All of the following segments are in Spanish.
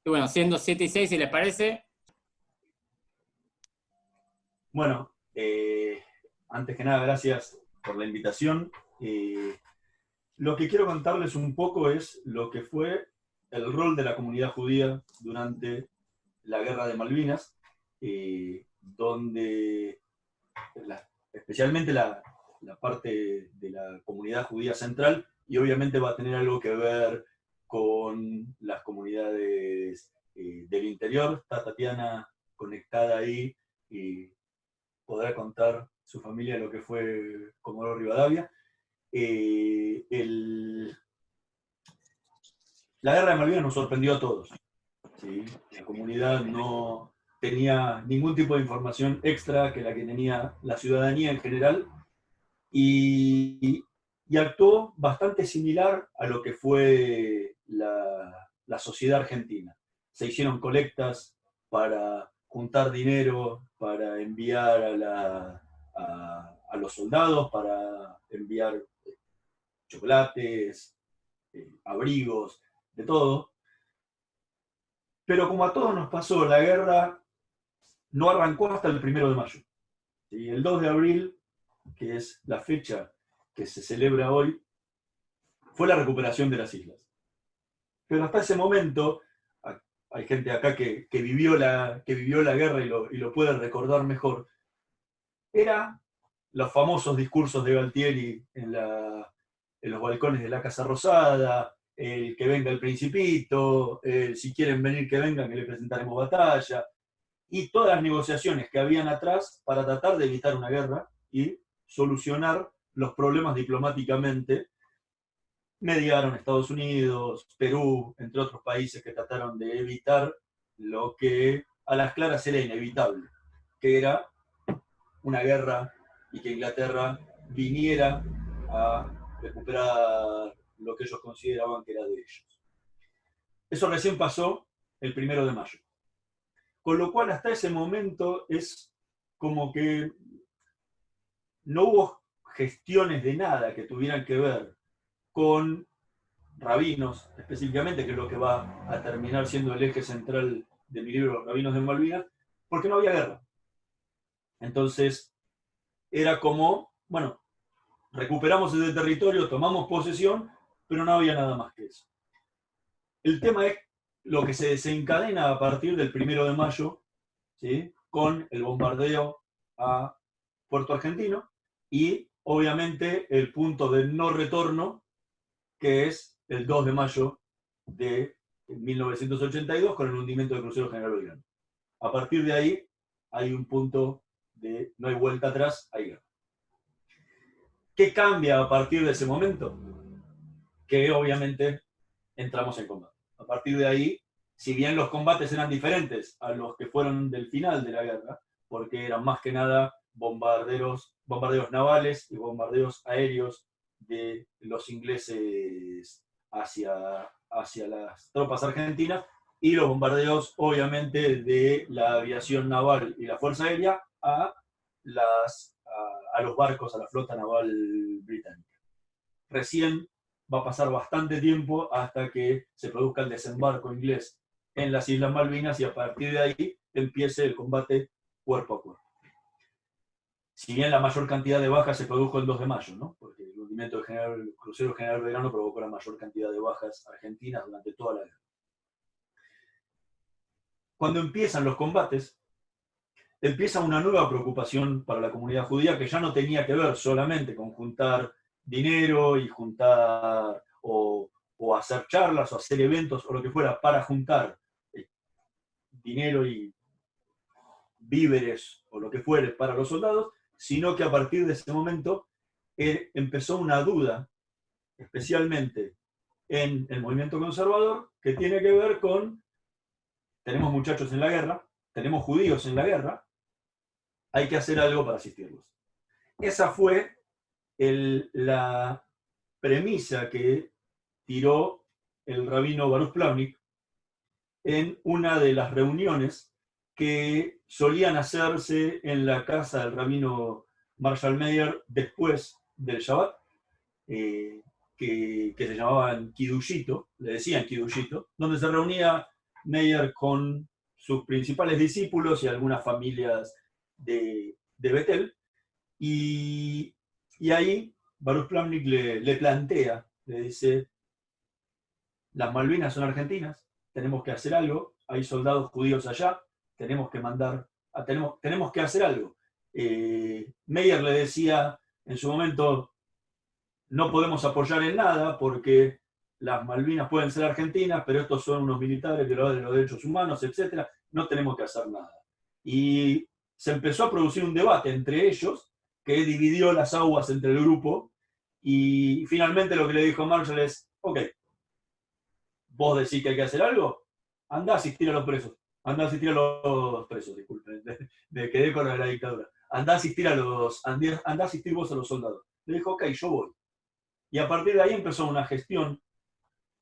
Y bueno, siendo 7:06, si les parece. Bueno, antes que nada, gracias por la invitación. Eh, lo que quiero contarles un poco es lo que fue el rol de la comunidad judía durante la Guerra de Malvinas, donde especialmente la parte de la comunidad judía central, y obviamente va a tener algo que ver con las comunidades del interior. Está Tatiana conectada ahí y podrá contar su familia lo que fue Comodoro Rivadavia. La guerra de Malvinas nos sorprendió a todos. ¿Sí? La comunidad no tenía ningún tipo de información extra que la que tenía la ciudadanía en general y actuó bastante similar a lo que fue la sociedad argentina. Se hicieron colectas para juntar dinero, para enviar a los soldados, para enviar chocolates, abrigos, de todo. Pero como a todos nos pasó, la guerra no arrancó hasta el 1 de mayo. ¿Sí? El 2 de abril, que es la fecha que se celebra hoy, fue la recuperación de las islas. Pero hasta ese momento, hay gente acá que vivió la guerra y lo puede recordar mejor, era los famosos discursos de Galtieri en los balcones de la Casa Rosada, el que venga el Principito, si quieren venir que vengan, que le presentaremos batalla, y todas las negociaciones que habían atrás para tratar de evitar una guerra y solucionar los problemas diplomáticamente. Mediaron Estados Unidos, Perú, entre otros países que trataron de evitar lo que a las claras era inevitable, que era una guerra y que Inglaterra viniera a recuperar lo que ellos consideraban que era de ellos. Eso recién pasó el 1 de mayo. Con lo cual hasta ese momento es como que no hubo gestiones de nada que tuvieran que ver con rabinos, específicamente, que es lo que va a terminar siendo el eje central de mi libro, Los Rabinos de Malvinas, porque no había guerra. Entonces, era como, bueno, recuperamos ese territorio, tomamos posesión, pero no había nada más que eso. El tema es lo que se desencadena a partir del 1 de mayo, ¿sí? Con el bombardeo a Puerto Argentino y, obviamente, el punto de no retorno, que es el 2 de mayo de 1982 con el hundimiento del crucero General Belgrano. A partir de ahí hay un punto de no hay vuelta atrás, hay guerra. ¿Qué cambia a partir de ese momento? Que obviamente entramos en combate. A partir de ahí, si bien los combates eran diferentes a los que fueron del final de la guerra, porque eran más que nada bombardeos navales y bombardeos aéreos de los ingleses hacia las tropas argentinas, y los bombardeos, obviamente, de la aviación naval y la Fuerza Aérea a los barcos, a la flota naval británica. Recién va a pasar bastante tiempo hasta que se produzca el desembarco inglés en las Islas Malvinas y a partir de ahí empiece el combate cuerpo a cuerpo. Si bien la mayor cantidad de bajas se produjo el 2 de mayo, ¿no? Porque el hundimiento del crucero General Belgrano provocó la mayor cantidad de bajas argentinas durante toda la guerra. Cuando empiezan los combates, empieza una nueva preocupación para la comunidad judía que ya no tenía que ver solamente con juntar dinero y juntar o hacer charlas o hacer eventos o lo que fuera para juntar dinero y víveres o lo que fuere para los soldados, sino que a partir de ese momento empezó una duda, especialmente en el movimiento conservador, que tiene que ver con: tenemos muchachos en la guerra, tenemos judíos en la guerra, hay que hacer algo para asistirlos. Esa fue la premisa que tiró el rabino Baruch Plawnik en una de las reuniones que solían hacerse en la casa del rabino Marshall Meyer después del Shabbat, que se llamaban Kidushito, le decían Kidushito, donde se reunía Meir con sus principales discípulos y algunas familias de Betel, y ahí Baruch Plumnik le plantea, le dice, las Malvinas son argentinas, tenemos que hacer algo, hay soldados judíos allá, tenemos que tenemos que hacer algo. Meir le decía en su momento, no podemos apoyar en nada porque las Malvinas pueden ser argentinas, pero estos son unos militares violadores de los derechos humanos, etc. No tenemos que hacer nada. Y se empezó a producir un debate entre ellos que dividió las aguas entre el grupo, y finalmente lo que le dijo Marshall es, ok, vos decís que hay que hacer algo, andá a asistir a los presos. Andá a asistir a los presos, disculpen, me quedé con la dictadura. Andá a asistir andá a asistir vos a los soldados. Le dijo, ok, yo voy. Y a partir de ahí empezó una gestión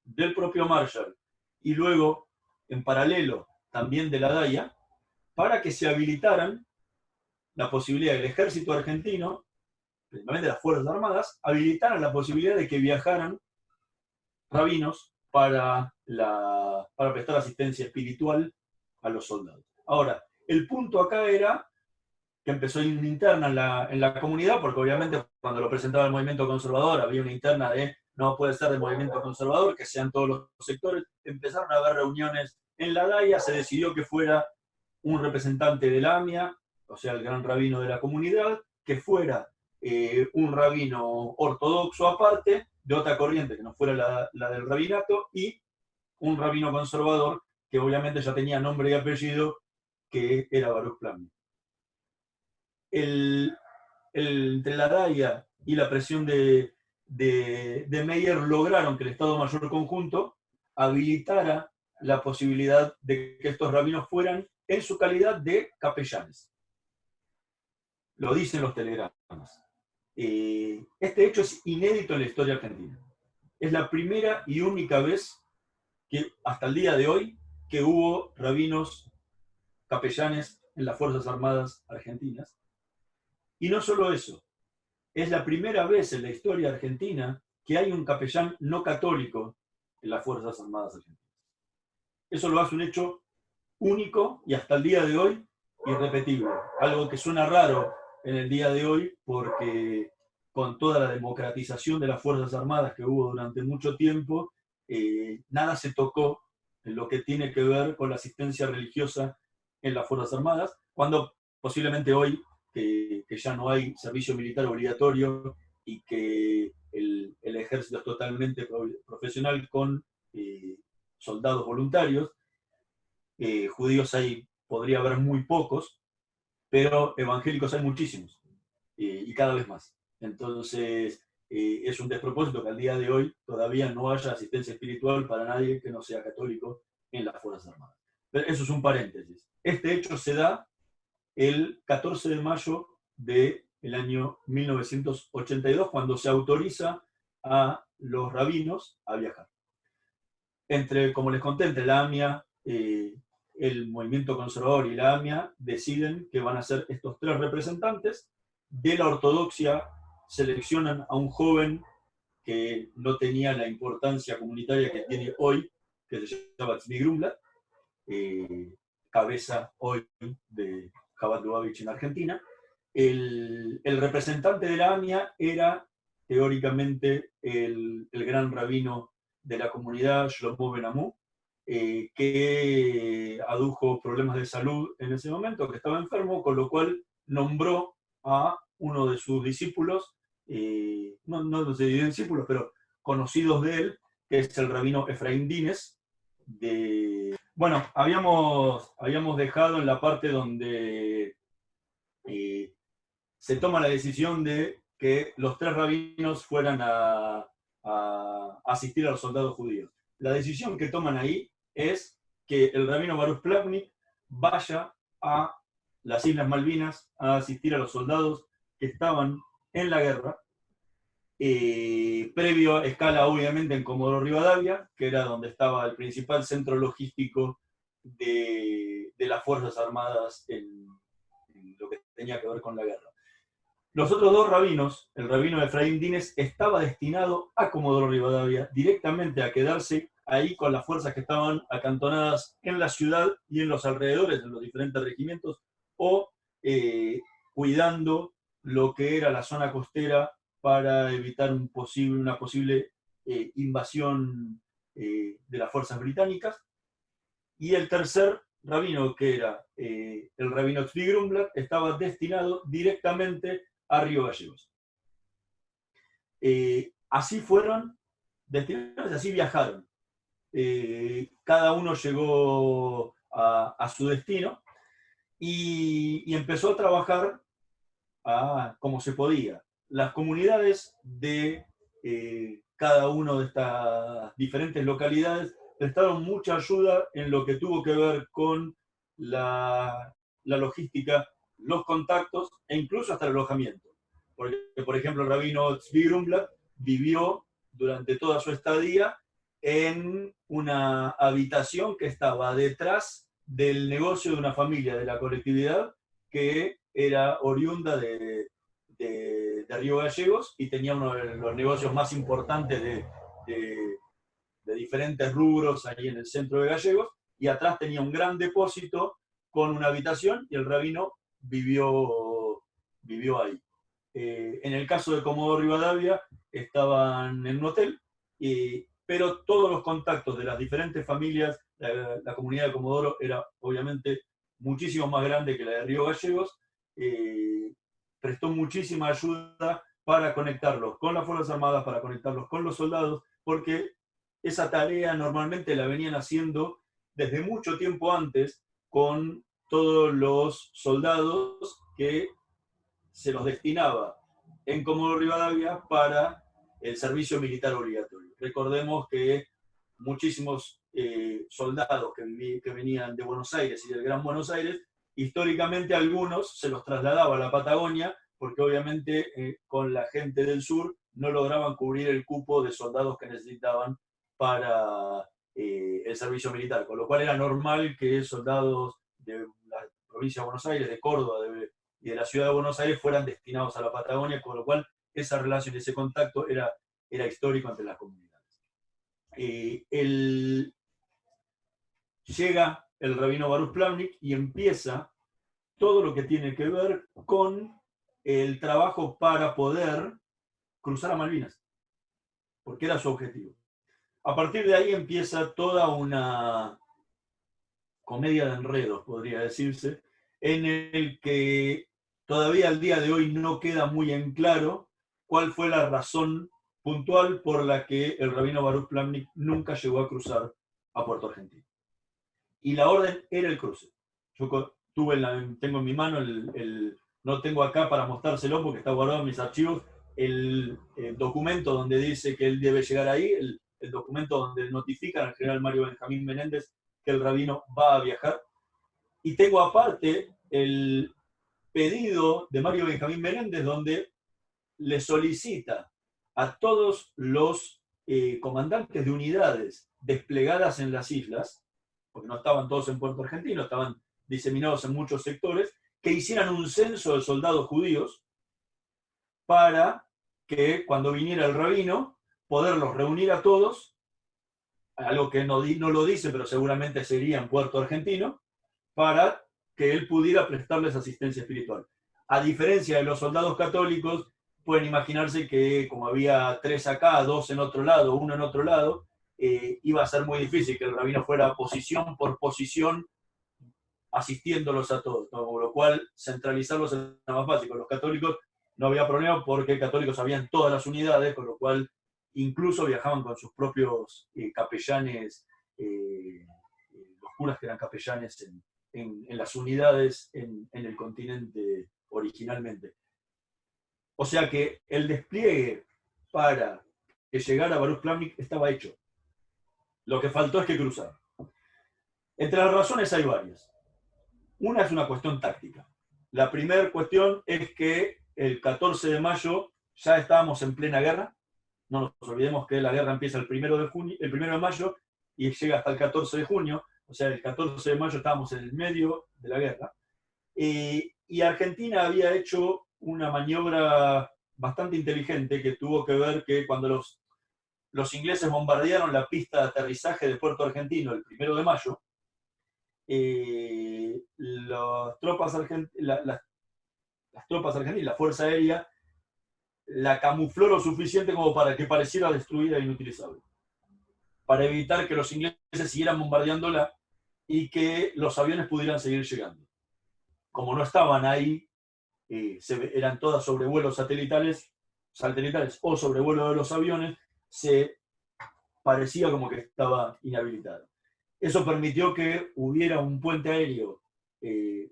del propio Marshall y luego, en paralelo, también de la DAIA, para que se habilitaran la posibilidad del ejército argentino, principalmente las Fuerzas Armadas, habilitaran la posibilidad de que viajaran rabinos para prestar asistencia espiritual a los soldados. Ahora, el punto acá era que empezó una interna en la comunidad, porque obviamente cuando lo presentaba el movimiento conservador había una interna de no puede ser del movimiento conservador, que sean todos los sectores. Empezaron a haber reuniones en la DAIA, se decidió que fuera un representante de la AMIA, o sea, el gran rabino de la comunidad, que fuera un rabino ortodoxo aparte, de otra corriente que no fuera la del rabinato, y un rabino conservador que obviamente ya tenía nombre y apellido, que era Baruch Plumnik. Entre la DAIA y la presión de Meir lograron que el Estado Mayor Conjunto habilitara la posibilidad de que estos rabinos fueran en su calidad de capellanes. Lo dicen los telegramas. Este hecho es inédito en la historia argentina. Es la primera y única vez que hasta el día de hoy que hubo rabinos capellanes en las Fuerzas Armadas argentinas. Y no solo eso, es la primera vez en la historia argentina que hay un capellán no católico en las Fuerzas Armadas argentinas. Eso lo hace un hecho único y hasta el día de hoy irrepetible. Algo que suena raro en el día de hoy porque con toda la democratización de las Fuerzas Armadas que hubo durante mucho tiempo, nada se tocó en lo que tiene que ver con la asistencia religiosa en las Fuerzas Armadas, cuando posiblemente hoy, que ya no hay servicio militar obligatorio y que el ejército es totalmente profesional con soldados voluntarios, judíos podría haber muy pocos, pero evangélicos hay muchísimos, y cada vez más. Entonces, es un despropósito que al día de hoy todavía no haya asistencia espiritual para nadie que no sea católico en las Fuerzas Armadas. Pero eso es un paréntesis. Este hecho se da el 14 de mayo del año 1982, cuando se autoriza a los rabinos a viajar. Como les conté, entre la AMIA, el movimiento conservador y la AMIA deciden que van a ser estos tres representantes. De la ortodoxia seleccionan a un joven que no tenía la importancia comunitaria que tiene hoy, que se llama Tzvi Grumblat, cabeza hoy de Chabad Lubavitch en Argentina. El representante de la AMIA era teóricamente el gran rabino de la comunidad, Shlomo Ben Amu, que adujo problemas de salud en ese momento, que estaba enfermo, con lo cual nombró a uno de sus discípulos, no sé si discípulos, pero conocidos de él, que es el rabino Efraín Dines. Bueno, habíamos dejado en la parte donde se toma la decisión de que los tres rabinos fueran a asistir a los soldados judíos. La decisión que toman ahí es que el rabino Baruch Plumnik vaya a las Islas Malvinas a asistir a los soldados que estaban en la guerra, previo a escala obviamente en Comodoro Rivadavia, que era donde estaba el principal centro logístico de las Fuerzas Armadas en lo que tenía que ver con la guerra. Los otros dos rabinos, el rabino Efraín Dines, estaba destinado a Comodoro Rivadavia, directamente a quedarse ahí con las fuerzas que estaban acantonadas en la ciudad y en los alrededores, en los diferentes regimientos, o cuidando lo que era la zona costera para evitar una posible invasión de las fuerzas británicas. Y el tercer rabino, que era el rabino Tzvi Grumblat, estaba destinado directamente a Río Gallegos. Así fueron destinados, así viajaron. Cada uno llegó a su destino y empezó a trabajar como se podía. Las comunidades de cada una de estas diferentes localidades prestaron mucha ayuda en lo que tuvo que ver con la logística, los contactos e incluso hasta el alojamiento. Porque, por ejemplo, el rabino Tzvi Grumblat vivió durante toda su estadía en una habitación que estaba detrás del negocio de una familia de la colectividad que era oriunda de Río Gallegos y tenía uno de los negocios más importantes de diferentes rubros ahí en el centro de Gallegos, y atrás tenía un gran depósito con una habitación y el rabino vivió ahí. En el caso de Comodoro Rivadavia estaban en un hotel, pero todos los contactos de las diferentes familias, la comunidad de Comodoro era obviamente muchísimo más grande que la de Río Gallegos, prestó muchísima ayuda para conectarlos con las Fuerzas Armadas, para conectarlos con los soldados, porque esa tarea normalmente la venían haciendo desde mucho tiempo antes con todos los soldados que se los destinaba en Comodoro Rivadavia para el servicio militar obligatorio. Recordemos que muchísimos soldados que venían de Buenos Aires y del Gran Buenos Aires, históricamente algunos se los trasladaba a la Patagonia, porque obviamente con la gente del sur no lograban cubrir el cupo de soldados que necesitaban para el servicio militar, con lo cual era normal que soldados de la provincia de Buenos Aires, de Córdoba y de la ciudad de Buenos Aires fueran destinados a la Patagonia, con lo cual esa relación, ese contacto era histórico entre las comunidades. Llega el rabino Baruch Plavnik y empieza todo lo que tiene que ver con el trabajo para poder cruzar a Malvinas, porque era su objetivo. A partir de ahí empieza toda una comedia de enredos, podría decirse, en el que todavía al día de hoy no queda muy en claro cuál fue la razón puntual por la que el rabino Baruch Plavnik nunca llegó a cruzar a Puerto Argentino. Y la orden era el cruce. Yo tengo en mi mano, no tengo acá para mostrárselo porque está guardado en mis archivos, el documento donde dice que él debe llegar ahí, el documento donde notifican al general Mario Benjamín Menéndez que el rabino va a viajar. Y tengo aparte el pedido de Mario Benjamín Menéndez donde le solicita a todos los comandantes de unidades desplegadas en las islas, porque no estaban todos en Puerto Argentino, estaban diseminados en muchos sectores, que hicieran un censo de soldados judíos para que cuando viniera el rabino, poderlos reunir a todos, algo que no lo dice, pero seguramente sería en Puerto Argentino, para que él pudiera prestarles asistencia espiritual. A diferencia de los soldados católicos, pueden imaginarse que como había 3 acá, 2 en otro lado, 1 en otro lado, iba a ser muy difícil que el rabino fuera posición por posición asistiéndolos a todos, ¿no? Con lo cual centralizarlos era más fácil. Con los católicos no había problema porque católicos habían todas las unidades, con lo cual incluso viajaban con sus propios capellanes, los curas que eran capellanes en las unidades en el continente originalmente. O sea que el despliegue para que llegara Baruch Plavnik estaba hecho. Lo que faltó es que cruzara. Entre las razones hay varias. Una es una cuestión táctica. La primera cuestión es que el 14 de mayo ya estábamos en plena guerra. No nos olvidemos que la guerra empieza el 1 de mayo y llega hasta el 14 de junio. O sea, el 14 de mayo estábamos en el medio de la guerra. Y Argentina había hecho una maniobra bastante inteligente que tuvo que ver que cuando los ingleses bombardearon la pista de aterrizaje de Puerto Argentino el 1 de mayo. Las tropas argentinas, la Fuerza Aérea, la camufló lo suficiente como para que pareciera destruida e inutilizable, para evitar que los ingleses siguieran bombardeándola y que los aviones pudieran seguir llegando. Como no estaban ahí, eran todas sobrevuelos satelitales o sobrevuelo de los aviones, se parecía como que estaba inhabilitado. Eso permitió que hubiera un puente aéreo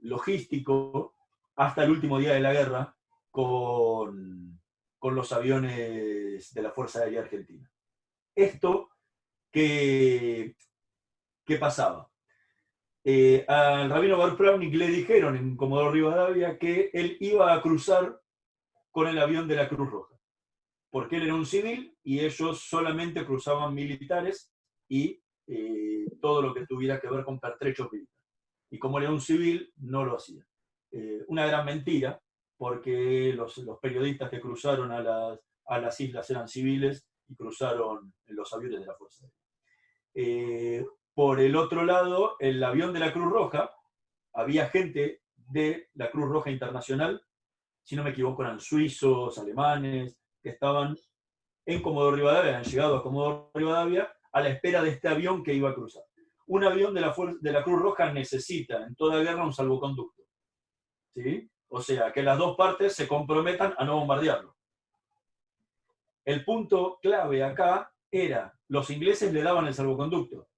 logístico hasta el último día de la guerra con los aviones de la Fuerza Aérea Argentina. Esto, ¿qué pasaba? Al rabino Baruch Plawnik le dijeron en Comodoro Rivadavia que él iba a cruzar con el avión de la Cruz Roja, porque él era un civil y ellos solamente cruzaban militares y todo lo que tuviera que ver con pertrechos militares. Y como era un civil, no lo hacía. Una gran mentira, porque los periodistas que cruzaron a las islas eran civiles y cruzaron en los aviones de la Fuerza Aérea. Por el otro lado, el avión de la Cruz Roja, había gente de la Cruz Roja Internacional, si no me equivoco eran suizos, alemanes, que estaban en Comodoro Rivadavia, han llegado a Comodoro Rivadavia a la espera de este avión que iba a cruzar. Un avión de la Cruz Roja necesita en toda guerra un salvoconducto, ¿sí? O sea, que las dos partes se comprometan a no bombardearlo. El punto clave acá era, los ingleses le daban el salvoconducto,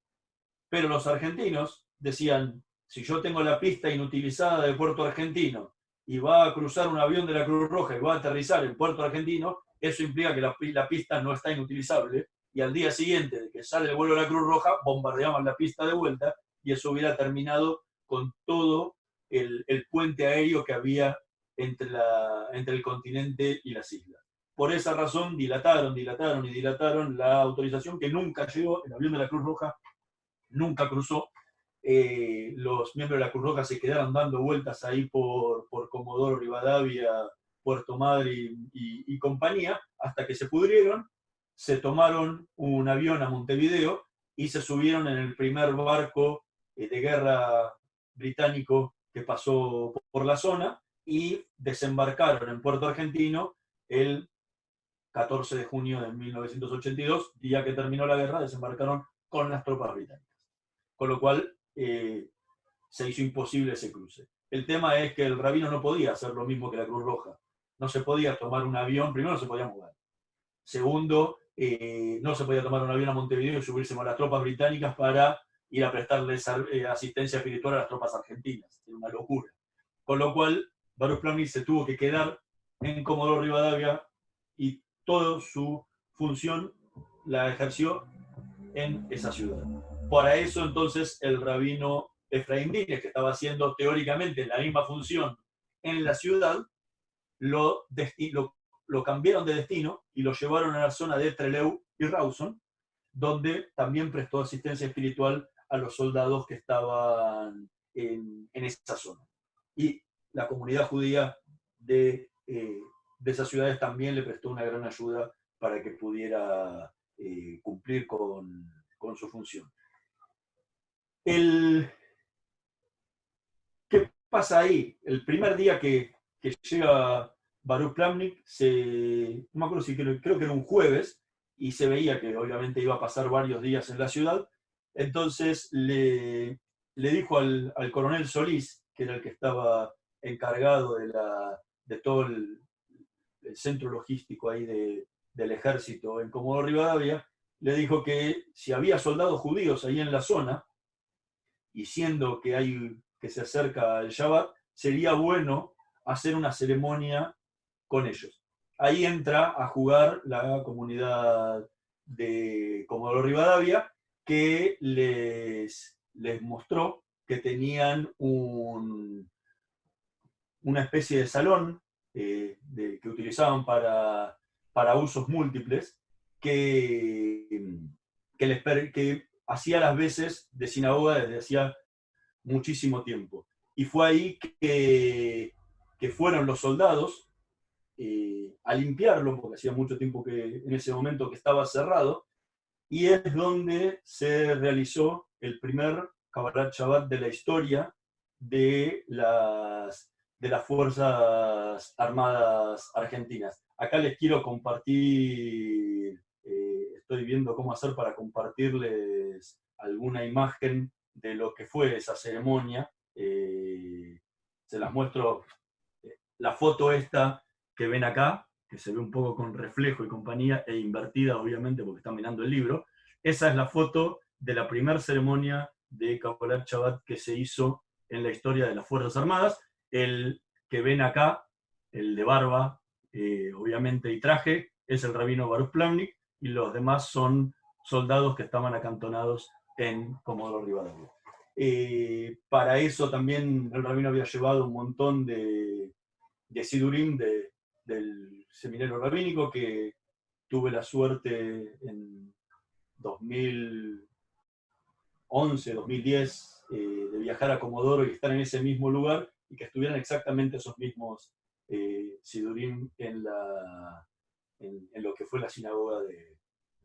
pero los argentinos decían, si yo tengo la pista inutilizada de Puerto Argentino y va a cruzar un avión de la Cruz Roja y va a aterrizar en Puerto Argentino, eso implica que la pista no está inutilizable, y al día siguiente de que sale el vuelo de la Cruz Roja, bombardeaban la pista de vuelta, y eso hubiera terminado con todo el puente aéreo que había entre el continente y las islas. Por esa razón dilataron la autorización, que nunca llegó. El avión de la Cruz Roja nunca cruzó. Los miembros de la Cruz Roja se quedaron dando vueltas ahí por Comodoro Rivadavia, Puerto Madre y compañía, hasta que se pudrieron, se tomaron un avión a Montevideo y se subieron en el primer barco de guerra británico que pasó por la zona y desembarcaron en Puerto Argentino el 14 de junio de 1982, día que terminó la guerra, desembarcaron con las tropas británicas. Con lo cual se hizo imposible ese cruce. El tema es que el rabino no podía hacer lo mismo que la Cruz Roja. No se podía tomar un avión, primero no se podía mover. Segundo, no se podía tomar un avión a Montevideo y subirse con las tropas británicas para ir a prestarles asistencia espiritual a las tropas argentinas. Era una locura. Con lo cual, Baruch Plawnik se tuvo que quedar en Comodoro Rivadavia y toda su función la ejerció en esa ciudad. Para eso, entonces, el rabino Efraín Dínez, que estaba haciendo teóricamente la misma función en la ciudad, lo cambiaron de destino y lo llevaron a la zona de Trelew y Rawson, donde también prestó asistencia espiritual a los soldados que estaban en esa zona. Y la comunidad judía de esas ciudades también le prestó una gran ayuda para que pudiera cumplir con su función. ¿Qué pasa ahí? El primer día que llega Baruch Plawnik, no me acuerdo si creo que era un jueves, y se veía que obviamente iba a pasar varios días en la ciudad. Entonces le dijo al coronel Solís, que era el que estaba encargado de todo el centro logístico ahí del ejército en Comodoro Rivadavia, le dijo que si había soldados judíos ahí en la zona, y siendo que se acerca el Shabbat, sería bueno hacer una ceremonia con ellos. Ahí entra a jugar la comunidad de Comodoro Rivadavia, que les mostró que tenían una especie de salón que utilizaban para usos múltiples, que hacía las veces de sinagoga desde hacía muchísimo tiempo. Y fue ahí que fueron los soldados a limpiarlo, porque hacía mucho tiempo que en ese momento que estaba cerrado, y es donde se realizó el primer Kabbalat Shabbat de la historia de las Fuerzas Armadas Argentinas. Acá les quiero compartir, estoy viendo cómo hacer para compartirles alguna imagen de lo que fue esa ceremonia. Se las muestro, la foto esta que ven acá, que se ve un poco con reflejo y compañía, e invertida obviamente porque están mirando el libro. Esa es la foto de la primera ceremonia de Kabbalat Shabbat que se hizo en la historia de las Fuerzas Armadas. El que ven acá, el de barba, obviamente, y traje, es el rabino Baruch Plavnik, y los demás son soldados que estaban acantonados en Comodoro Rivadavia. Para eso también el rabino había llevado un montón de Sidurim del seminario rabínico, que tuve la suerte en 2011, 2010, de viajar a Comodoro y estar en ese mismo lugar, y que estuvieran exactamente esos mismos Sidurim en lo que fue la sinagoga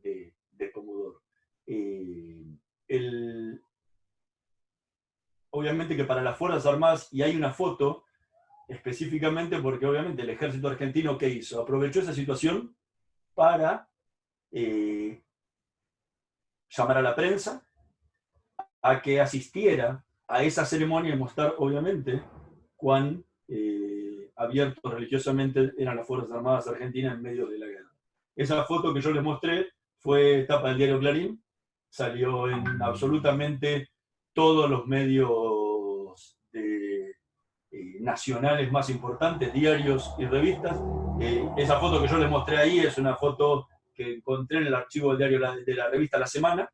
de Comodoro. Obviamente que para las Fuerzas Armadas, y hay una foto específicamente porque obviamente el ejército argentino, ¿qué hizo? Aprovechó esa situación para llamar a la prensa a que asistiera a esa ceremonia y mostrar obviamente cuán abiertos religiosamente eran las Fuerzas Armadas Argentinas en medio de la guerra. Esa foto que yo les mostré fue tapa del diario Clarín, salió en absolutamente todos los medios nacionales más importantes, diarios y revistas. Esa foto que yo les mostré ahí es una foto que encontré en el archivo del diario de la revista La Semana,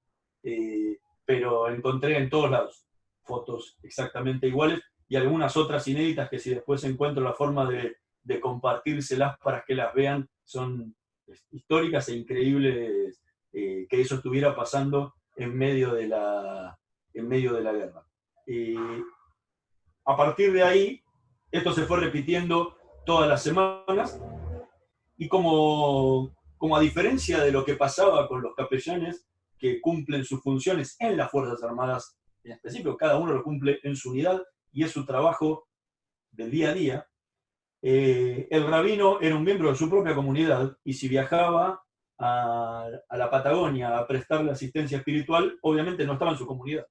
pero encontré en todos lados fotos exactamente iguales, y algunas otras inéditas que si después encuentro la forma de compartírselas para que las vean, son históricas e increíbles, que eso estuviera pasando en medio de la guerra. A partir de ahí, esto se fue repitiendo todas las semanas, y como a diferencia de lo que pasaba con los capellanes que cumplen sus funciones en las Fuerzas Armadas en específico, cada uno lo cumple en su unidad y es su trabajo del día a día, el rabino era un miembro de su propia comunidad, y si viajaba a la Patagonia a prestarle asistencia espiritual, obviamente no estaba en su comunidad.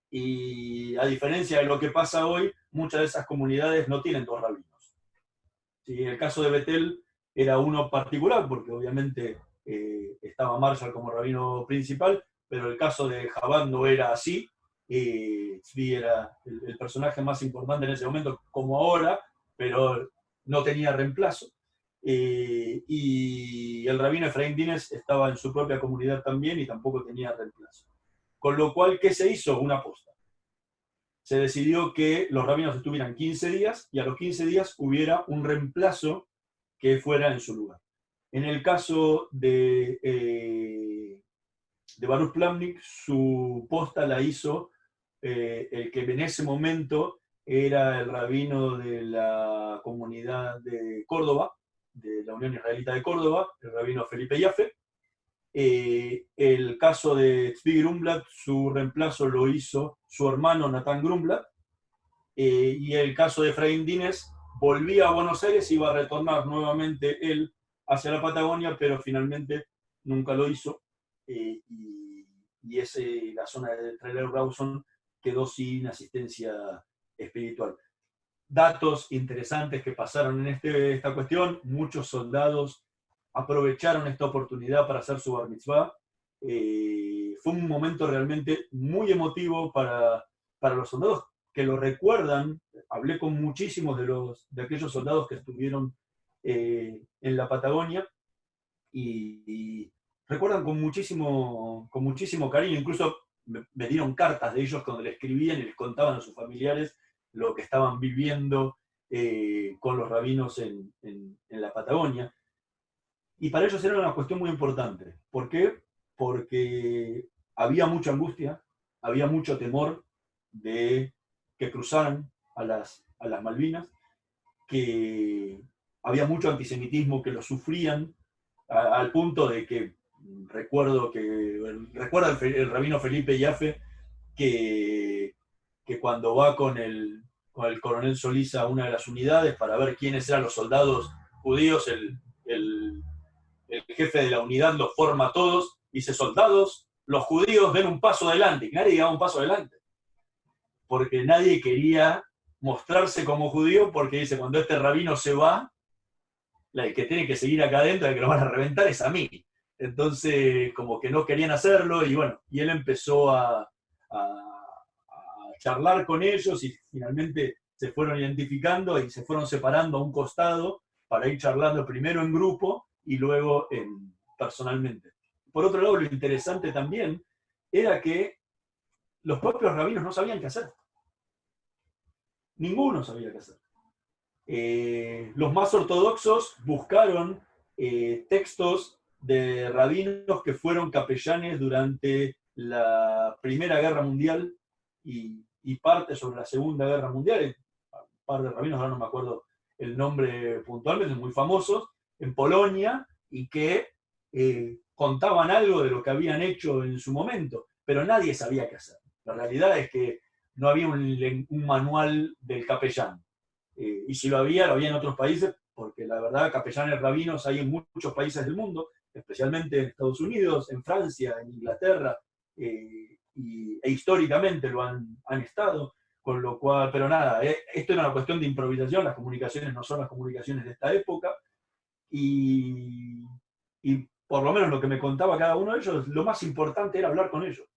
Y a diferencia de lo que pasa hoy, muchas de esas comunidades no tienen dos rabinos. ¿Sí? El caso de Betel era uno particular, porque obviamente estaba Marshall como rabino principal, pero el caso de Chabad no era así. Tzvi era el personaje más importante en ese momento, como ahora, pero no tenía reemplazo. Y el rabino Efraín Dines estaba en su propia comunidad también y tampoco tenía reemplazo. Con lo cual, ¿qué se hizo? Una aposta. Se decidió que los rabinos estuvieran 15 días y a los 15 días hubiera un reemplazo que fuera en su lugar. En el caso de Baruch Plavnik, su posta la hizo el que en ese momento era el rabino de la comunidad de Córdoba, de la Unión Israelita de Córdoba, el rabino Felipe Yaffe. El caso de Tzvi Grumblat, su reemplazo lo hizo su hermano Natán Grumblat. Y el caso de Efraín Dines, volvía a Buenos Aires, iba a retornar nuevamente él hacia la Patagonia, pero finalmente nunca lo hizo. Y la zona de Trailer Rawson quedó sin asistencia espiritual. Datos interesantes que pasaron en esta cuestión: muchos soldados aprovecharon esta oportunidad para hacer su bar mitzvah. Fue un momento realmente muy emotivo para los soldados que lo recuerdan. Hablé con muchísimos de aquellos soldados que estuvieron en la Patagonia y recuerdan con muchísimo cariño. Incluso me dieron cartas de ellos cuando le escribían y les contaban a sus familiares lo que estaban viviendo con los rabinos en la Patagonia. Y para ellos era una cuestión muy importante. ¿Por qué? Porque había mucha angustia, había mucho temor de que cruzaran a las Malvinas, que había mucho antisemitismo, que lo sufrían al punto de que recuerda el rabino Felipe Yaffe que cuando va con el coronel Solís a una de las unidades para ver quiénes eran los soldados judíos, el jefe de la unidad los forma a todos, dice: soldados, los judíos den un paso adelante, y nadie daba un paso adelante, porque nadie quería mostrarse como judío, porque dice: cuando este rabino se va, el que tiene que seguir acá adentro, el que lo van a reventar es a mí. Entonces, como que no querían hacerlo, y bueno, y él empezó a charlar con ellos, y finalmente se fueron identificando y se fueron separando a un costado para ir charlando primero en grupo y luego personalmente. Por otro lado, lo interesante también era que los propios rabinos no sabían qué hacer. Ninguno sabía qué hacer. Los más ortodoxos buscaron textos de rabinos que fueron capellanes durante la Primera Guerra Mundial y parte sobre la Segunda Guerra Mundial. Un par de rabinos, ahora no me acuerdo el nombre puntualmente, muy famosos, en Polonia, y que contaban algo de lo que habían hecho en su momento, pero nadie sabía qué hacer. La realidad es que no había un manual del capellán. Y si lo había en otros países, porque la verdad, capellanes rabinos hay en muchos países del mundo, especialmente en Estados Unidos, en Francia, en Inglaterra, e históricamente lo han estado, con lo cual, pero nada, esto era una cuestión de improvisación, las comunicaciones no son las comunicaciones de esta época, y, y por lo menos lo que me contaba cada uno de ellos, lo más importante era hablar con ellos.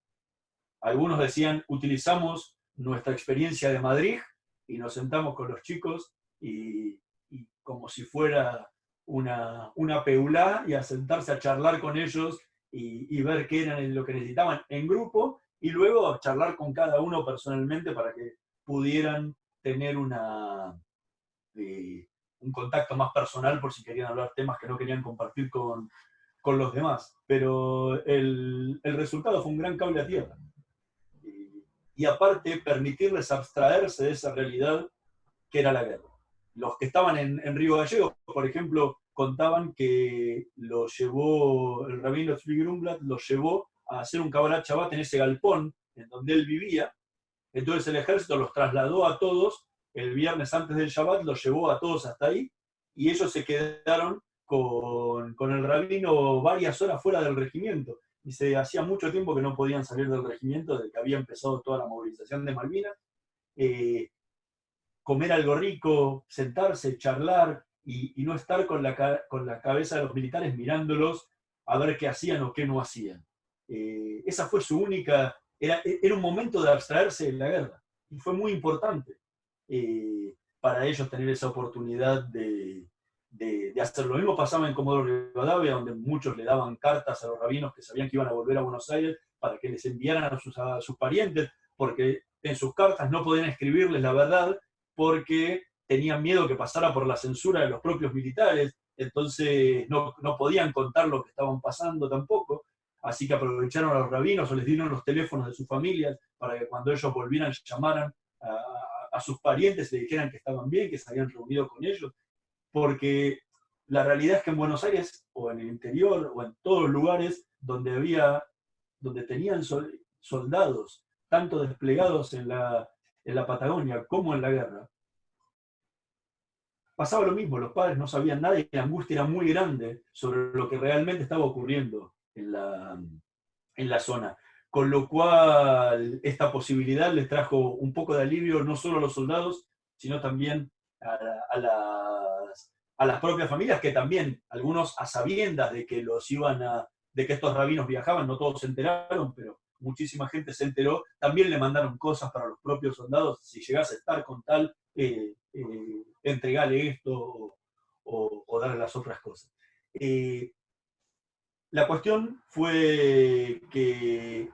Algunos decían: utilizamos nuestra experiencia de Madrid y nos sentamos con los chicos y como si fuera una peulá, y a sentarse a charlar con ellos y ver qué era lo que necesitaban en grupo, y luego charlar con cada uno personalmente para que pudieran tener un contacto más personal por si querían hablar temas que no querían compartir con los demás. Pero el resultado fue un gran cable a tierra. Y aparte permitirles abstraerse de esa realidad que era la guerra. Los que estaban en Río Gallegos, por ejemplo, contaban que el rabino Tzvi Grumblat los llevó a hacer un Kabbalat Shabbat en ese galpón en donde él vivía. Entonces el ejército los trasladó a todos el viernes antes del Shabbat, los llevó a todos hasta ahí, y ellos se quedaron con el rabino varias horas fuera del regimiento. Dice: hacía mucho tiempo que no podían salir del regimiento, desde que había empezado toda la movilización de Malvinas. Comer algo rico, sentarse, charlar, y no estar con la cabeza de los militares mirándolos a ver qué hacían o qué no hacían. Esa fue su única... Era un momento de abstraerse de la guerra, y fue muy importante para ellos tener esa oportunidad de hacerlo. Lo mismo pasaba en Comodoro Rivadavia, donde muchos le daban cartas a los rabinos que sabían que iban a volver a Buenos Aires para que les enviaran a sus parientes, porque en sus cartas no podían escribirles la verdad, porque tenían miedo que pasara por la censura de los propios militares, entonces no podían contar lo que estaban pasando tampoco. Así que aprovecharon a los rabinos o les dieron los teléfonos de sus familias para que cuando ellos volvieran llamaran a sus parientes y le dijeran que estaban bien, que se habían reunido con ellos. Porque la realidad es que en Buenos Aires, o en el interior, o en todos los lugares donde tenían soldados, tanto desplegados en la Patagonia como en la guerra, pasaba lo mismo. Los padres no sabían nada y la angustia era muy grande sobre lo que realmente estaba ocurriendo en la zona. Con lo cual, esta posibilidad les trajo un poco de alivio no solo a los soldados, sino también a las propias familias, que también, algunos a sabiendas de que de que estos rabinos viajaban, no todos se enteraron, pero muchísima gente se enteró, también le mandaron cosas para los propios soldados: si llegase a estar con tal, entregale esto o darle las otras cosas. La cuestión fue que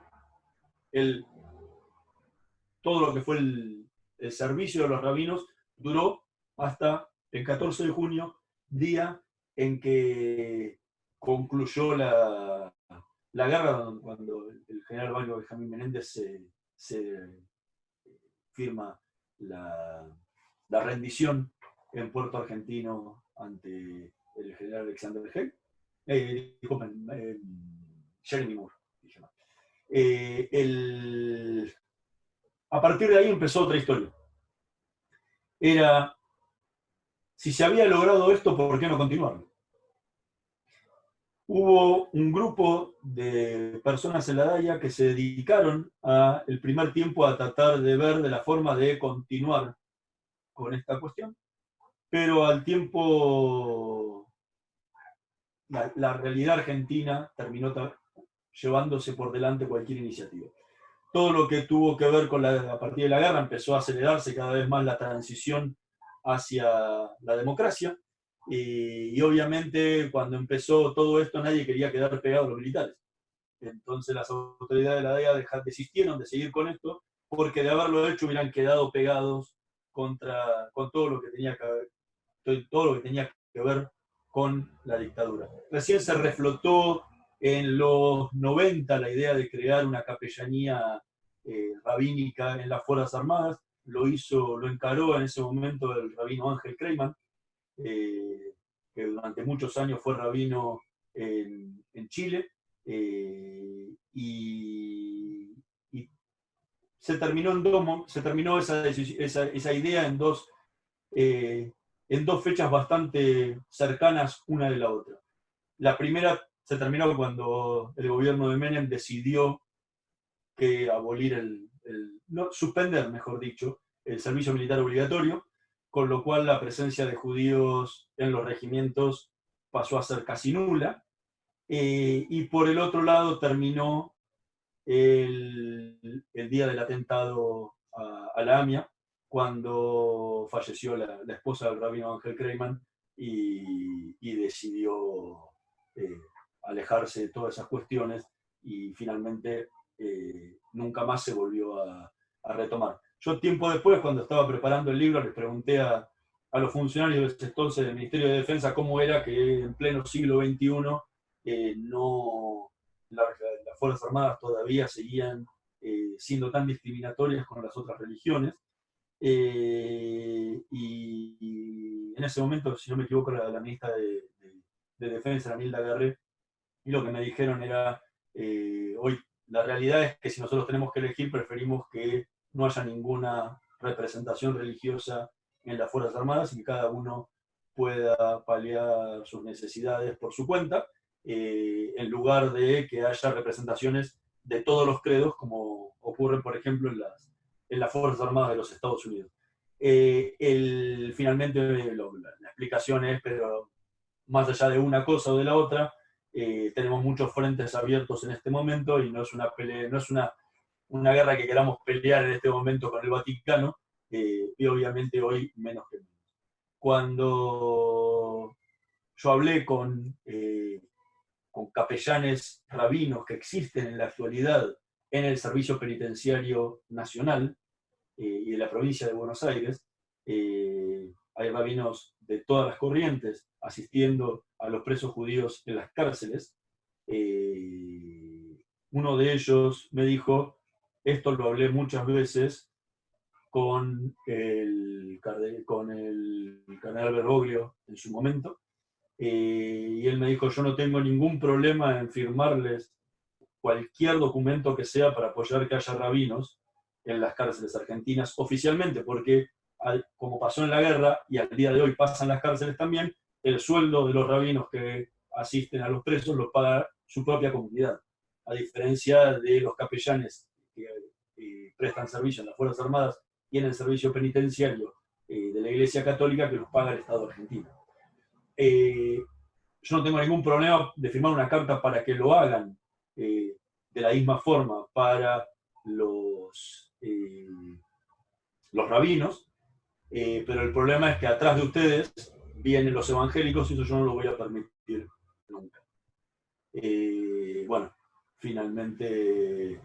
todo lo que fue el servicio de los rabinos duró hasta el 14 de junio, día en que concluyó la guerra, cuando el general Banco Benjamín Menéndez se firma la rendición en Puerto Argentino ante el general Alexander Haig. Disculpen, Jeremy Moore. A partir de ahí empezó otra historia. Era, si se había logrado esto, ¿por qué no continuarlo? Hubo un grupo de personas en la DAIA que se dedicaron el primer tiempo a tratar de ver de la forma de continuar con esta cuestión, pero al tiempo la realidad argentina terminó llevándose por delante cualquier iniciativa. Todo lo que tuvo que ver con a partir de la guerra empezó a acelerarse cada vez más la transición hacia la democracia, y obviamente cuando empezó todo esto nadie quería quedar pegado a los militares. Entonces las autoridades de la DEA desistieron de seguir con esto, porque de haberlo hecho hubieran quedado pegados con todo lo que tenía que ver con la dictadura. Recién se reflotó en los 90 la idea de crear una capellanía rabínica en las Fuerzas Armadas. Lo encaró en ese momento el rabino Ángel Kreiman, que durante muchos años fue rabino en Chile, y se terminó esa idea en dos fechas bastante cercanas una de la otra. La primera se terminó cuando el gobierno de Menem decidió que suspender, mejor dicho, el servicio militar obligatorio, con lo cual la presencia de judíos en los regimientos pasó a ser casi nula. Y por el otro lado terminó el día del atentado a la AMIA, cuando falleció la esposa del rabino Ángel Kreiman y decidió alejarse de todas esas cuestiones, y finalmente nunca más se volvió a retomar. Yo tiempo después, cuando estaba preparando el libro, les pregunté a los funcionarios de ese entonces del Ministerio de Defensa cómo era que en pleno siglo XXI las Fuerzas Armadas todavía seguían siendo tan discriminatorias con las otras religiones. Y en ese momento, si no me equivoco, era la ministra de Defensa, la Nilda Garré, y lo que me dijeron era, hoy la realidad es que si nosotros tenemos que elegir, preferimos que no haya ninguna representación religiosa en las Fuerzas Armadas y que cada uno pueda paliar sus necesidades por su cuenta, en lugar de que haya representaciones de todos los credos, como ocurre, por ejemplo, en las Fuerzas Armadas de los Estados Unidos. Finalmente, la explicación es, pero más allá de una cosa o de la otra, tenemos muchos frentes abiertos en este momento y no es una guerra que queramos pelear en este momento con el Vaticano, y obviamente hoy menos que menos. Cuando yo hablé con capellanes rabinos que existen en la actualidad en el Servicio Penitenciario Nacional y de la provincia de Buenos Aires, hay rabinos de todas las corrientes asistiendo a los presos judíos en las cárceles. Uno de ellos me dijo, esto lo hablé muchas veces con el cardenal Bergoglio en su momento, y él me dijo, yo no tengo ningún problema en firmarles cualquier documento que sea para apoyar que haya rabinos en las cárceles argentinas oficialmente, porque como pasó en la guerra y al día de hoy pasan las cárceles también, el sueldo de los rabinos que asisten a los presos lo paga su propia comunidad, a diferencia de los capellanes que prestan servicio en las Fuerzas Armadas y en el servicio penitenciario de la Iglesia Católica, que los paga el Estado argentino. Yo no tengo ningún problema de firmar una carta para que lo hagan de la misma forma para los rabinos, pero el problema es que atrás de ustedes vienen los evangélicos y eso yo no lo voy a permitir nunca. Bueno, finalmente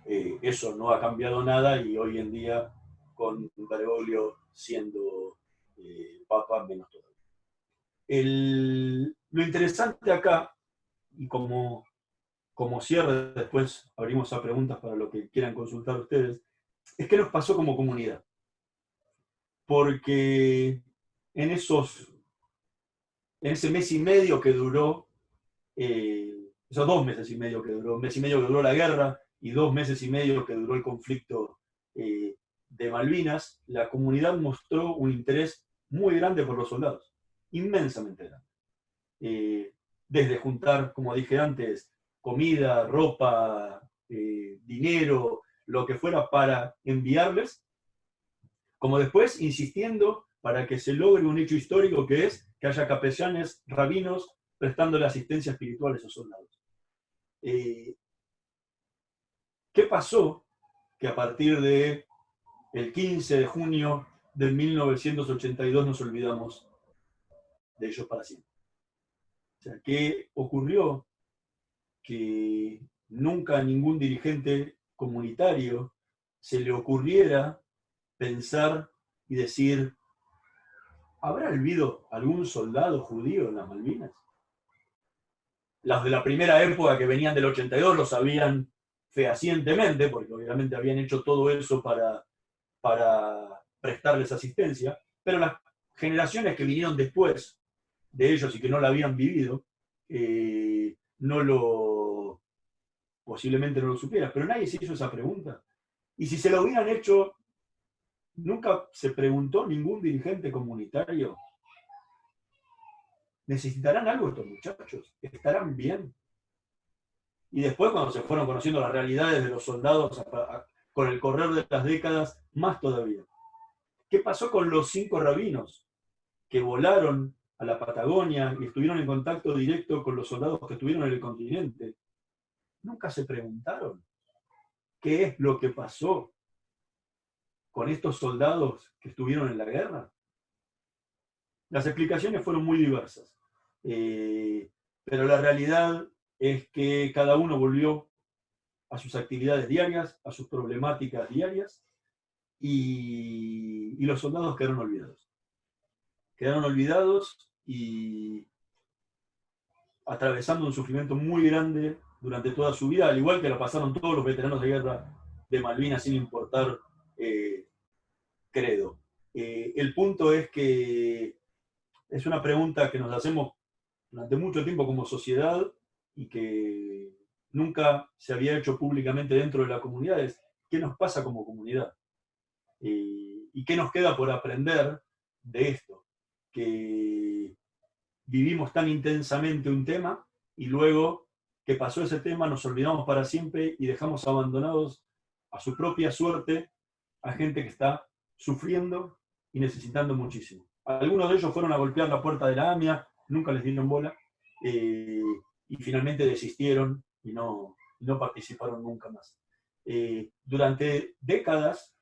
eso no ha cambiado nada y hoy en día con Bergoglio siendo papa menos todavía. Lo interesante acá, y como cierre, después abrimos a preguntas para lo que quieran consultar ustedes, es qué nos pasó como comunidad. Porque en ese mes y medio que duró esos 2 meses y medio que duró, 1 mes y medio que duró la guerra y 2 meses y medio que duró el conflicto de Malvinas, la comunidad mostró un interés muy grande por los soldados, inmensamente grande. Desde juntar, como dije antes, comida, ropa, dinero, lo que fuera para enviarles, como después insistiendo para que se logre un hecho histórico que es que haya capellanes, rabinos, prestándole asistencia espiritual a esos soldados. ¿Qué pasó? Que a partir del 15 de junio de 1982 nos olvidamos de ellos para siempre. O sea, ¿qué ocurrió? Que nunca a ningún dirigente comunitario se le ocurriera pensar y decir, ¿habrá habido algún soldado judío en las Malvinas? Los de la primera época que venían del 82 lo sabían fehacientemente, porque obviamente habían hecho todo eso para prestarles asistencia, pero las generaciones que vinieron después de ellos y que no la habían vivido, posiblemente no lo supieran, pero nadie se hizo esa pregunta. Y si se lo hubieran hecho, nunca se preguntó ningún dirigente comunitario, ¿necesitarán algo estos muchachos? ¿Estarán bien? Y después, cuando se fueron conociendo las realidades de los soldados con el correr de las décadas, más todavía. ¿Qué pasó con los 5 rabinos que volaron a la Patagonia y estuvieron en contacto directo con los soldados que estuvieron en el continente? Nunca se preguntaron qué es lo que pasó con estos soldados que estuvieron en la guerra. Las explicaciones fueron muy diversas, pero la realidad es que cada uno volvió a sus actividades diarias, a sus problemáticas diarias, y los soldados quedaron olvidados. Quedaron olvidados y atravesando un sufrimiento muy grande durante toda su vida, al igual que lo pasaron todos los veteranos de guerra de Malvinas, sin importar credo. El punto es que es una pregunta que nos hacemos durante mucho tiempo como sociedad y que nunca se había hecho públicamente dentro de la comunidad, es ¿qué nos pasa como comunidad? ¿Y qué nos queda por aprender de esto? Que vivimos tan intensamente un tema y luego que pasó ese tema nos olvidamos para siempre y dejamos abandonados a su propia suerte a gente que está sufriendo y necesitando muchísimo. Algunos de ellos fueron a golpear la puerta de la AMIA, nunca les dieron bola, y finalmente desistieron y no participaron nunca más. Durante décadas,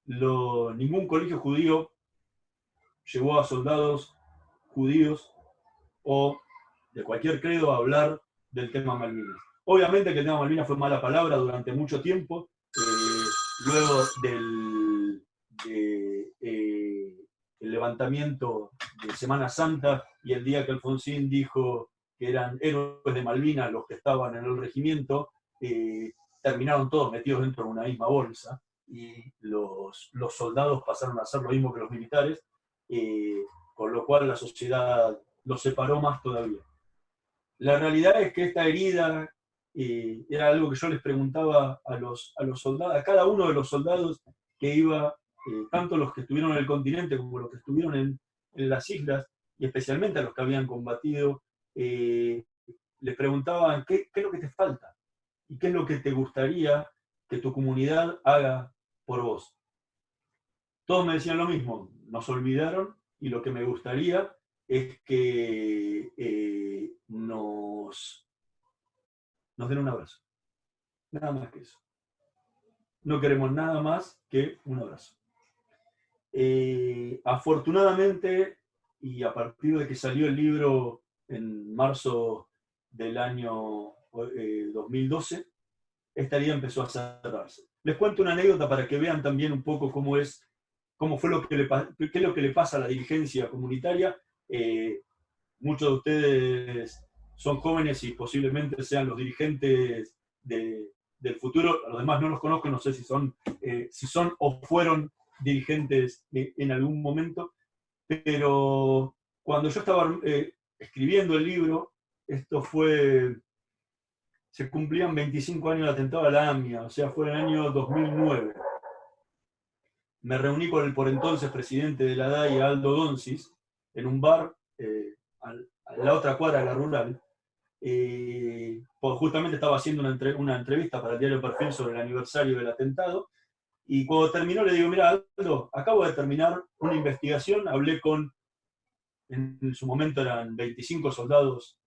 ningún colegio judío llevó a soldados judíos o de cualquier credo a hablar del tema Malvinas. Obviamente que el tema Malvinas fue mala palabra durante mucho tiempo, luego del el levantamiento de Semana Santa y el día que Alfonsín dijo que eran héroes de Malvinas los que estaban en el regimiento, terminaron todos metidos dentro de una misma bolsa y los soldados pasaron a hacer lo mismo que los militares, con lo cual la sociedad los separó más todavía. La realidad es que esta herida era algo que yo les preguntaba a los soldados, a cada uno de los soldados que iba, tanto los que estuvieron en el continente como los que estuvieron en las islas, y especialmente a los que habían combatido, les preguntaban ¿qué es lo que te falta? ¿Y qué es lo que te gustaría que tu comunidad haga por vos? Todos me decían lo mismo, nos olvidaron y lo que me gustaría es que nos den un abrazo. Nada más que eso. No queremos nada más que un abrazo. Afortunadamente, y a partir de que salió el libro en marzo del año 2012, esta herida empezó a cerrarse. Les cuento una anécdota para que vean también un poco cómo fue qué es lo que le pasa a la dirigencia comunitaria. Muchos de ustedes son jóvenes y posiblemente sean los dirigentes del futuro. A los demás no los conozco, no sé si son o fueron dirigentes en algún momento, pero cuando yo estaba escribiendo el libro, esto fue se cumplían 25 años del atentado a la AMIA, o sea, fue en el año 2009. Me reuní con el por entonces presidente de la DAIA, Aldo Donsis, en un bar a la otra cuadra de la rural. Pues justamente estaba haciendo una entrevista para el diario Perfil sobre el aniversario del atentado, y cuando terminó le digo, mira, Aldo, acabo de terminar una investigación, hablé con, en su momento eran 25 soldados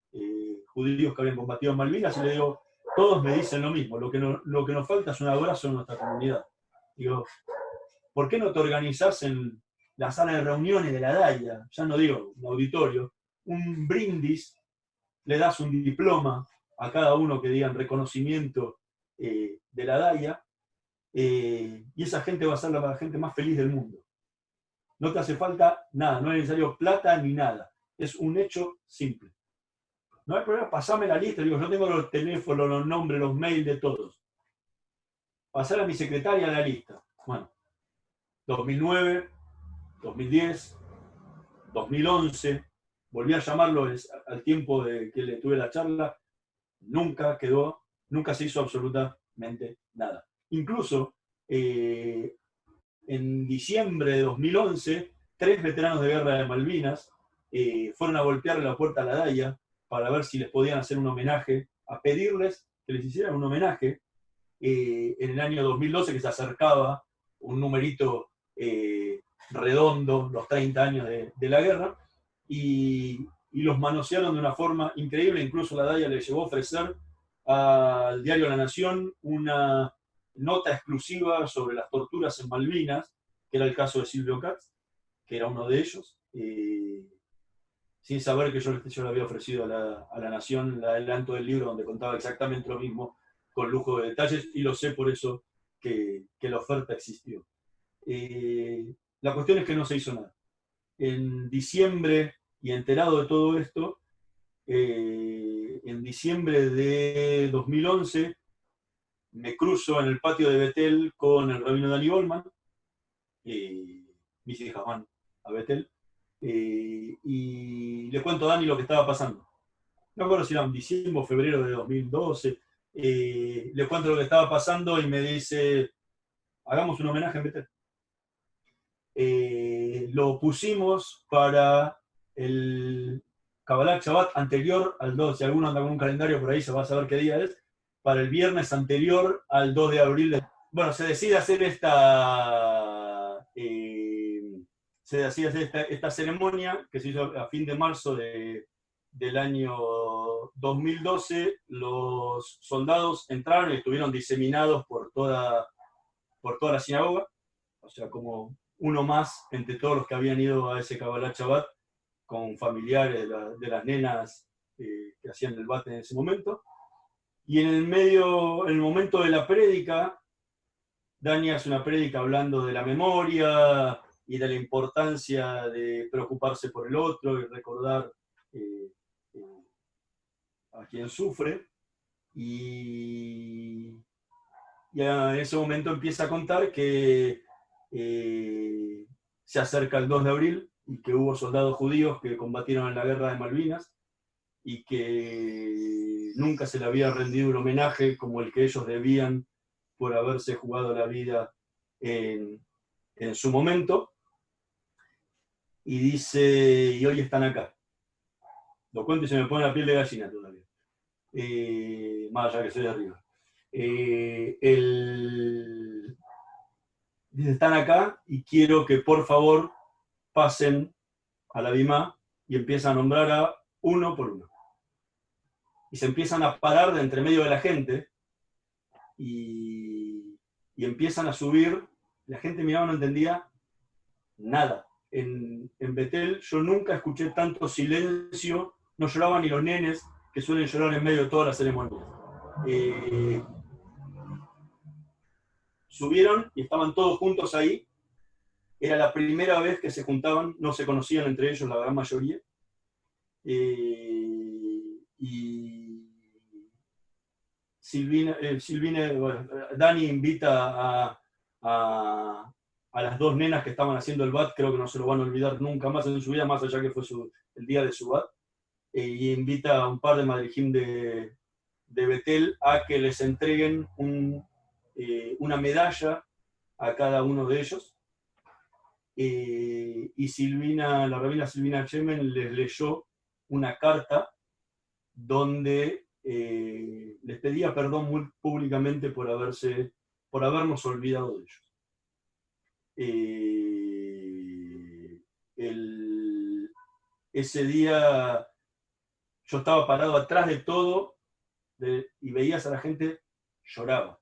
judíos que habían combatido en Malvinas, y le digo, todos me dicen lo mismo, lo que nos falta es un abrazo en nuestra comunidad. Digo, ¿por qué no te organizás en la sala de reuniones de la DAIA? Ya no digo un auditorio, un brindis, le das un diploma a cada uno que digan reconocimiento de la DAIA, y esa gente va a ser la gente más feliz del mundo. No te hace falta nada, no es necesario plata ni nada, es un hecho simple. No hay problema, pasame la lista, digo, yo tengo los teléfonos, los nombres, los mails de todos. Pasar a mi secretaria la lista. Bueno, 2009, 2010, 2011, volví a llamarlo al tiempo de que le tuve la charla, nunca se hizo absolutamente nada. Incluso en diciembre de 2011, 3 veteranos de guerra de Malvinas fueron a golpearle la puerta a la DAIA para ver si les podían hacer un homenaje, a pedirles que les hicieran un homenaje en el año 2012, que se acercaba un numerito redondo, los 30 años de la guerra, y los manosearon de una forma increíble. Incluso la DAIA le llegó a ofrecer al diario La Nación una nota exclusiva sobre las torturas en Malvinas, que era el caso de Silvio Katz, que era uno de ellos, sin saber que yo le había ofrecido a la Nación el adelanto del libro donde contaba exactamente lo mismo, con lujo de detalles, y lo sé por eso que la oferta existió. La cuestión es que no se hizo nada. En diciembre, y enterado de todo esto, en diciembre de 2011, me cruzo en el patio de Betel con el rabino Dani Goldman, mis hijas van a Betel, y le cuento a Dani lo que estaba pasando. No me acuerdo si era en diciembre o febrero de 2012, le cuento lo que estaba pasando y me dice, hagamos un homenaje en Betel. Lo pusimos para el Kabbalat Shabbat anterior al 2, si alguno anda con un calendario por ahí se va a saber qué día es, para el viernes anterior al 2 de abril. Bueno, se decide hacer esta ceremonia que se hizo a fin de marzo del año 2012. Los soldados entraron y estuvieron diseminados por toda la sinagoga, o sea, como uno más entre todos los que habían ido a ese Kabbalat Shabbat, con familiares de las nenas que hacían el bat en ese momento. Y en el momento de la prédica, Dani hace una prédica hablando de la memoria y de la importancia de preocuparse por el otro y recordar a quien sufre. Y en ese momento empieza a contar que se acerca el 2 de abril y que hubo soldados judíos que combatieron en la guerra de Malvinas y que nunca se le había rendido un homenaje como el que ellos debían por haberse jugado la vida en su momento. Y dice, y hoy están acá. Lo cuento y se me pone la piel de gallina todavía. Más allá que soy de arriba. Dice, están acá y quiero que por favor pasen a la Bimá, y empiezan a nombrar a uno por uno. Y se empiezan a parar de entre medio de la gente y empiezan a subir. La gente miraba, no entendía nada. En Betel yo nunca escuché tanto silencio, no lloraban ni los nenes, que suelen llorar en medio de todas las ceremonias. Subieron y estaban todos juntos ahí. Era la primera vez que se juntaban, no se conocían entre ellos la gran mayoría. Y Dani invita a las dos nenas que estaban haciendo el bat, creo que no se lo van a olvidar nunca más en su vida, más allá que fue el día de su bat, y invita a un par de madrijim de de Betel a que les entreguen una medalla a cada uno de ellos. Y la rabina Silvina Chemen les leyó una carta donde les pedía perdón muy públicamente por habernos olvidado de ellos. Ese día yo estaba parado atrás de todo y veías a la gente, lloraban,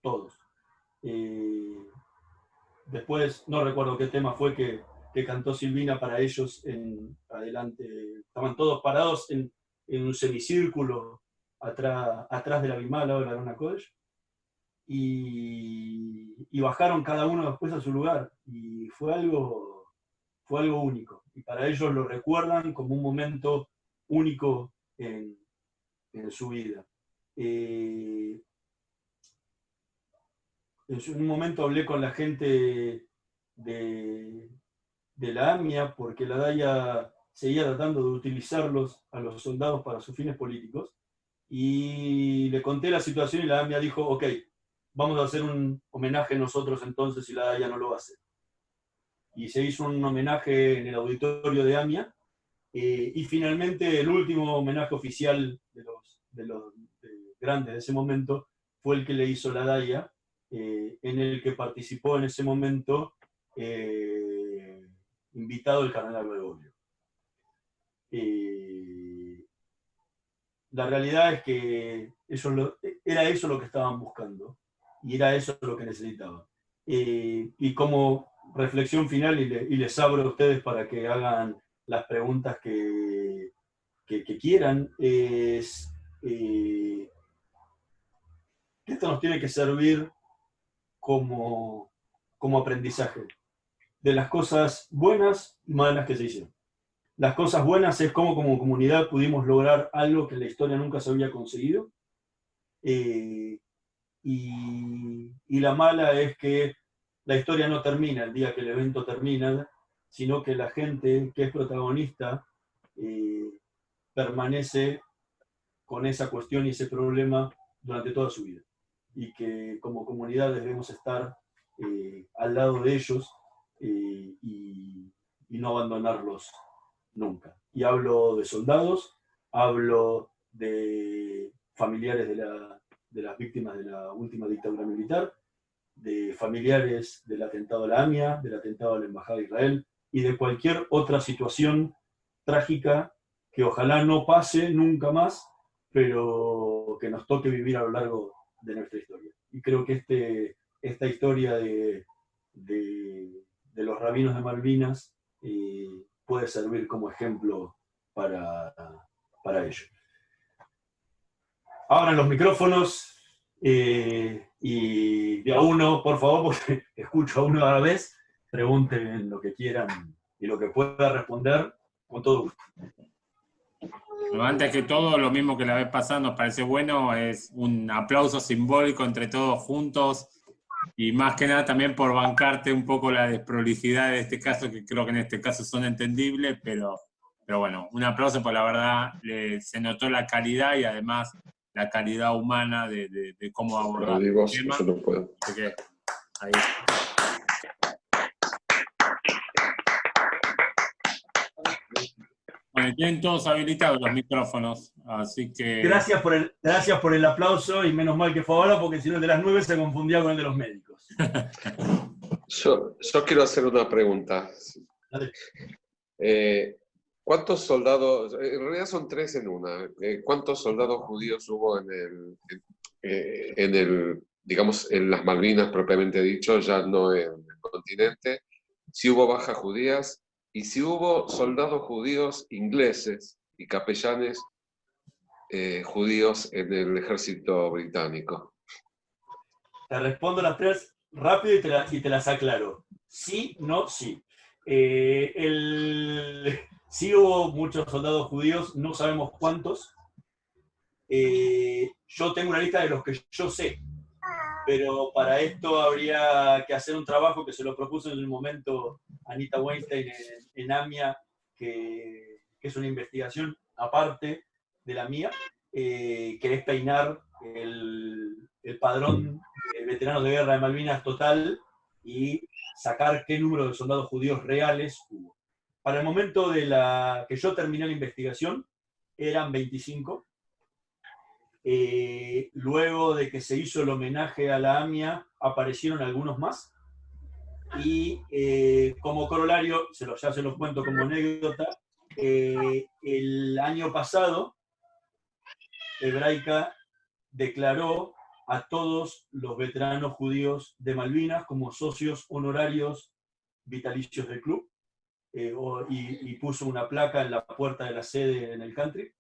todos. Después, no recuerdo qué tema fue que cantó Silvina para ellos adelante. Estaban todos parados en un semicírculo atrás de la Bimala o de la Arona Kodesh. Y bajaron cada uno después a su lugar. Y fue algo único. Y para ellos lo recuerdan como un momento único en su vida. En un momento hablé con la gente de la AMIA porque la DAIA seguía tratando de utilizarlos a los soldados para sus fines políticos, y le conté la situación y la AMIA dijo, ok, vamos a hacer un homenaje nosotros entonces si la DAIA no lo hace. Y se hizo un homenaje en el auditorio de AMIA, y finalmente el último homenaje oficial de los grandes de ese momento fue el que le hizo la DAIA, en el que participó en ese momento invitado el cardenal Bergoglio. La realidad es que era eso lo que estaban buscando y era eso lo que necesitaban. Y como reflexión final, y les abro a ustedes para que hagan las preguntas que quieran, es que esto nos tiene que servir como aprendizaje de las cosas buenas y malas que se hicieron. Las cosas buenas es cómo como comunidad pudimos lograr algo que en la historia nunca se había conseguido. Y la mala es que la historia no termina el día que el evento termina, sino que la gente que es protagonista permanece con esa cuestión y ese problema durante toda su vida. Y que como comunidad debemos estar al lado de ellos y no abandonarlos nunca. Y hablo de soldados, hablo de familiares de las víctimas de la última dictadura militar, de familiares del atentado a la AMIA, del atentado a la Embajada de Israel y de cualquier otra situación trágica que ojalá no pase nunca más, pero que nos toque vivir a lo largo de nuestra historia. Y creo que esta historia de los rabinos de Malvinas puede servir como ejemplo para ello. Abran los micrófonos y de a uno, por favor, porque escucho a uno a la vez, pregunten lo que quieran y lo que pueda responder con todo gusto. Pero antes que todo, lo mismo que la vez pasada nos parece bueno, es un aplauso simbólico entre todos juntos, y más que nada también por bancarte un poco la desprolijidad de este caso, que creo que en este caso son entendibles, pero bueno, un aplauso por la verdad, se notó la calidad y además la calidad humana de cómo abordar el tema. Yo no puedo. Porque ahí. Bueno, tienen todos habilitados los micrófonos, así que... Gracias por el aplauso, y menos mal que fue ahora, porque si no el de las 9 se confundía con el de los médicos. Yo quiero hacer una pregunta. ¿Cuántos soldados, en realidad son 3 en una, cuántos soldados judíos hubo en el, digamos, en las Malvinas propiamente dicho, ya no en el continente? Si hubo bajas judías, y si hubo soldados judíos ingleses y capellanes judíos en el ejército británico. Te respondo las 3 rápido y te las aclaro. Sí, no, sí. Sí hubo muchos soldados judíos, no sabemos cuántos. Yo tengo una lista de los que yo sé, pero para esto habría que hacer un trabajo que se lo propuso en el momento Anita Weinstein en AMIA, que es una investigación aparte, de la mía, que es peinar el padrón de veteranos de guerra de Malvinas total y sacar qué número de soldados judíos reales hubo. Para el momento de que yo terminé la investigación, eran 25. Luego de que se hizo el homenaje a la AMIA, aparecieron algunos más. Y como corolario, ya se los cuento como anécdota, el año pasado, Hebraica declaró a todos los veteranos judíos de Malvinas como socios honorarios vitalicios del club, y puso una placa en la puerta de la sede en el country,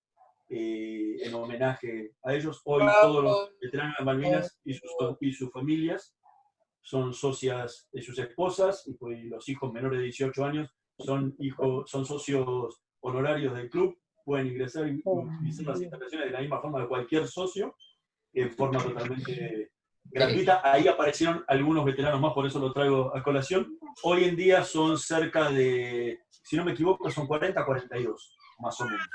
en homenaje a ellos. Hoy todos los veteranos de Malvinas y sus familias son socias de sus esposas, y los hijos menores de 18 años son socios honorarios del club, pueden ingresar y utilizar las instalaciones de la misma forma de cualquier socio, en forma totalmente gratuita. Ahí aparecieron algunos veteranos más, por eso lo traigo a colación. Hoy en día son cerca de, si no me equivoco, son 40, 42, más o menos.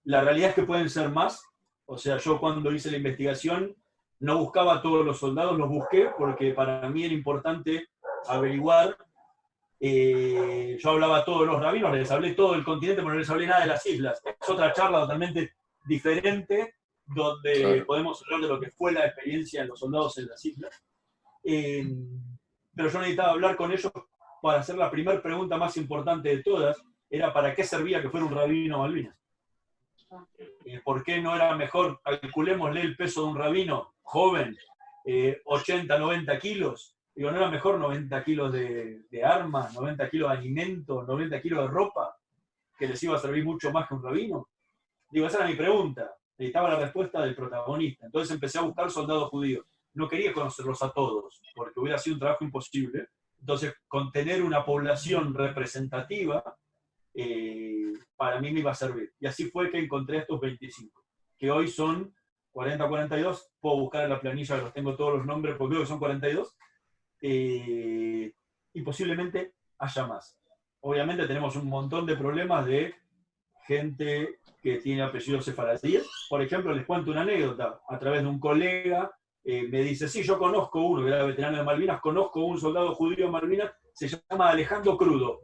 La realidad es que pueden ser más. O sea, yo cuando hice la investigación no buscaba a todos los soldados, los busqué porque para mí era importante averiguar. Yo hablaba a todos los rabinos, les hablé todo el continente, pero no les hablé nada de las islas. Es otra charla totalmente diferente, donde podemos hablar de lo que fue la experiencia de los soldados en las islas. Pero yo necesitaba hablar con ellos para hacer la primera pregunta más importante de todas, era ¿para qué servía que fuera un rabino Malvinas? ¿Por qué no era mejor, calculémosle el peso de un rabino joven, 80, 90 kilos? Digo, ¿no era mejor 90 kilos de armas, 90 kilos de alimentos, 90 kilos de ropa, que les iba a servir mucho más que un rabino? Digo, esa era mi pregunta. Necesitaba la respuesta del protagonista. Entonces empecé a buscar soldados judíos. No quería conocerlos a todos, porque hubiera sido un trabajo imposible. Entonces, con tener una población representativa, para mí me iba a servir. Y así fue que encontré estos 25, que hoy son 40, 42. Puedo buscar en la planilla, los tengo todos los nombres, porque creo que son 42. Y posiblemente haya más. Obviamente tenemos un montón de problemas de gente que tiene apellidos sefaradíes. Por ejemplo, les cuento una anécdota. A través de un colega, me dice, sí, yo conozco uno, que era veterano de Malvinas, conozco un soldado judío de Malvinas, se llama Alejandro Crudo.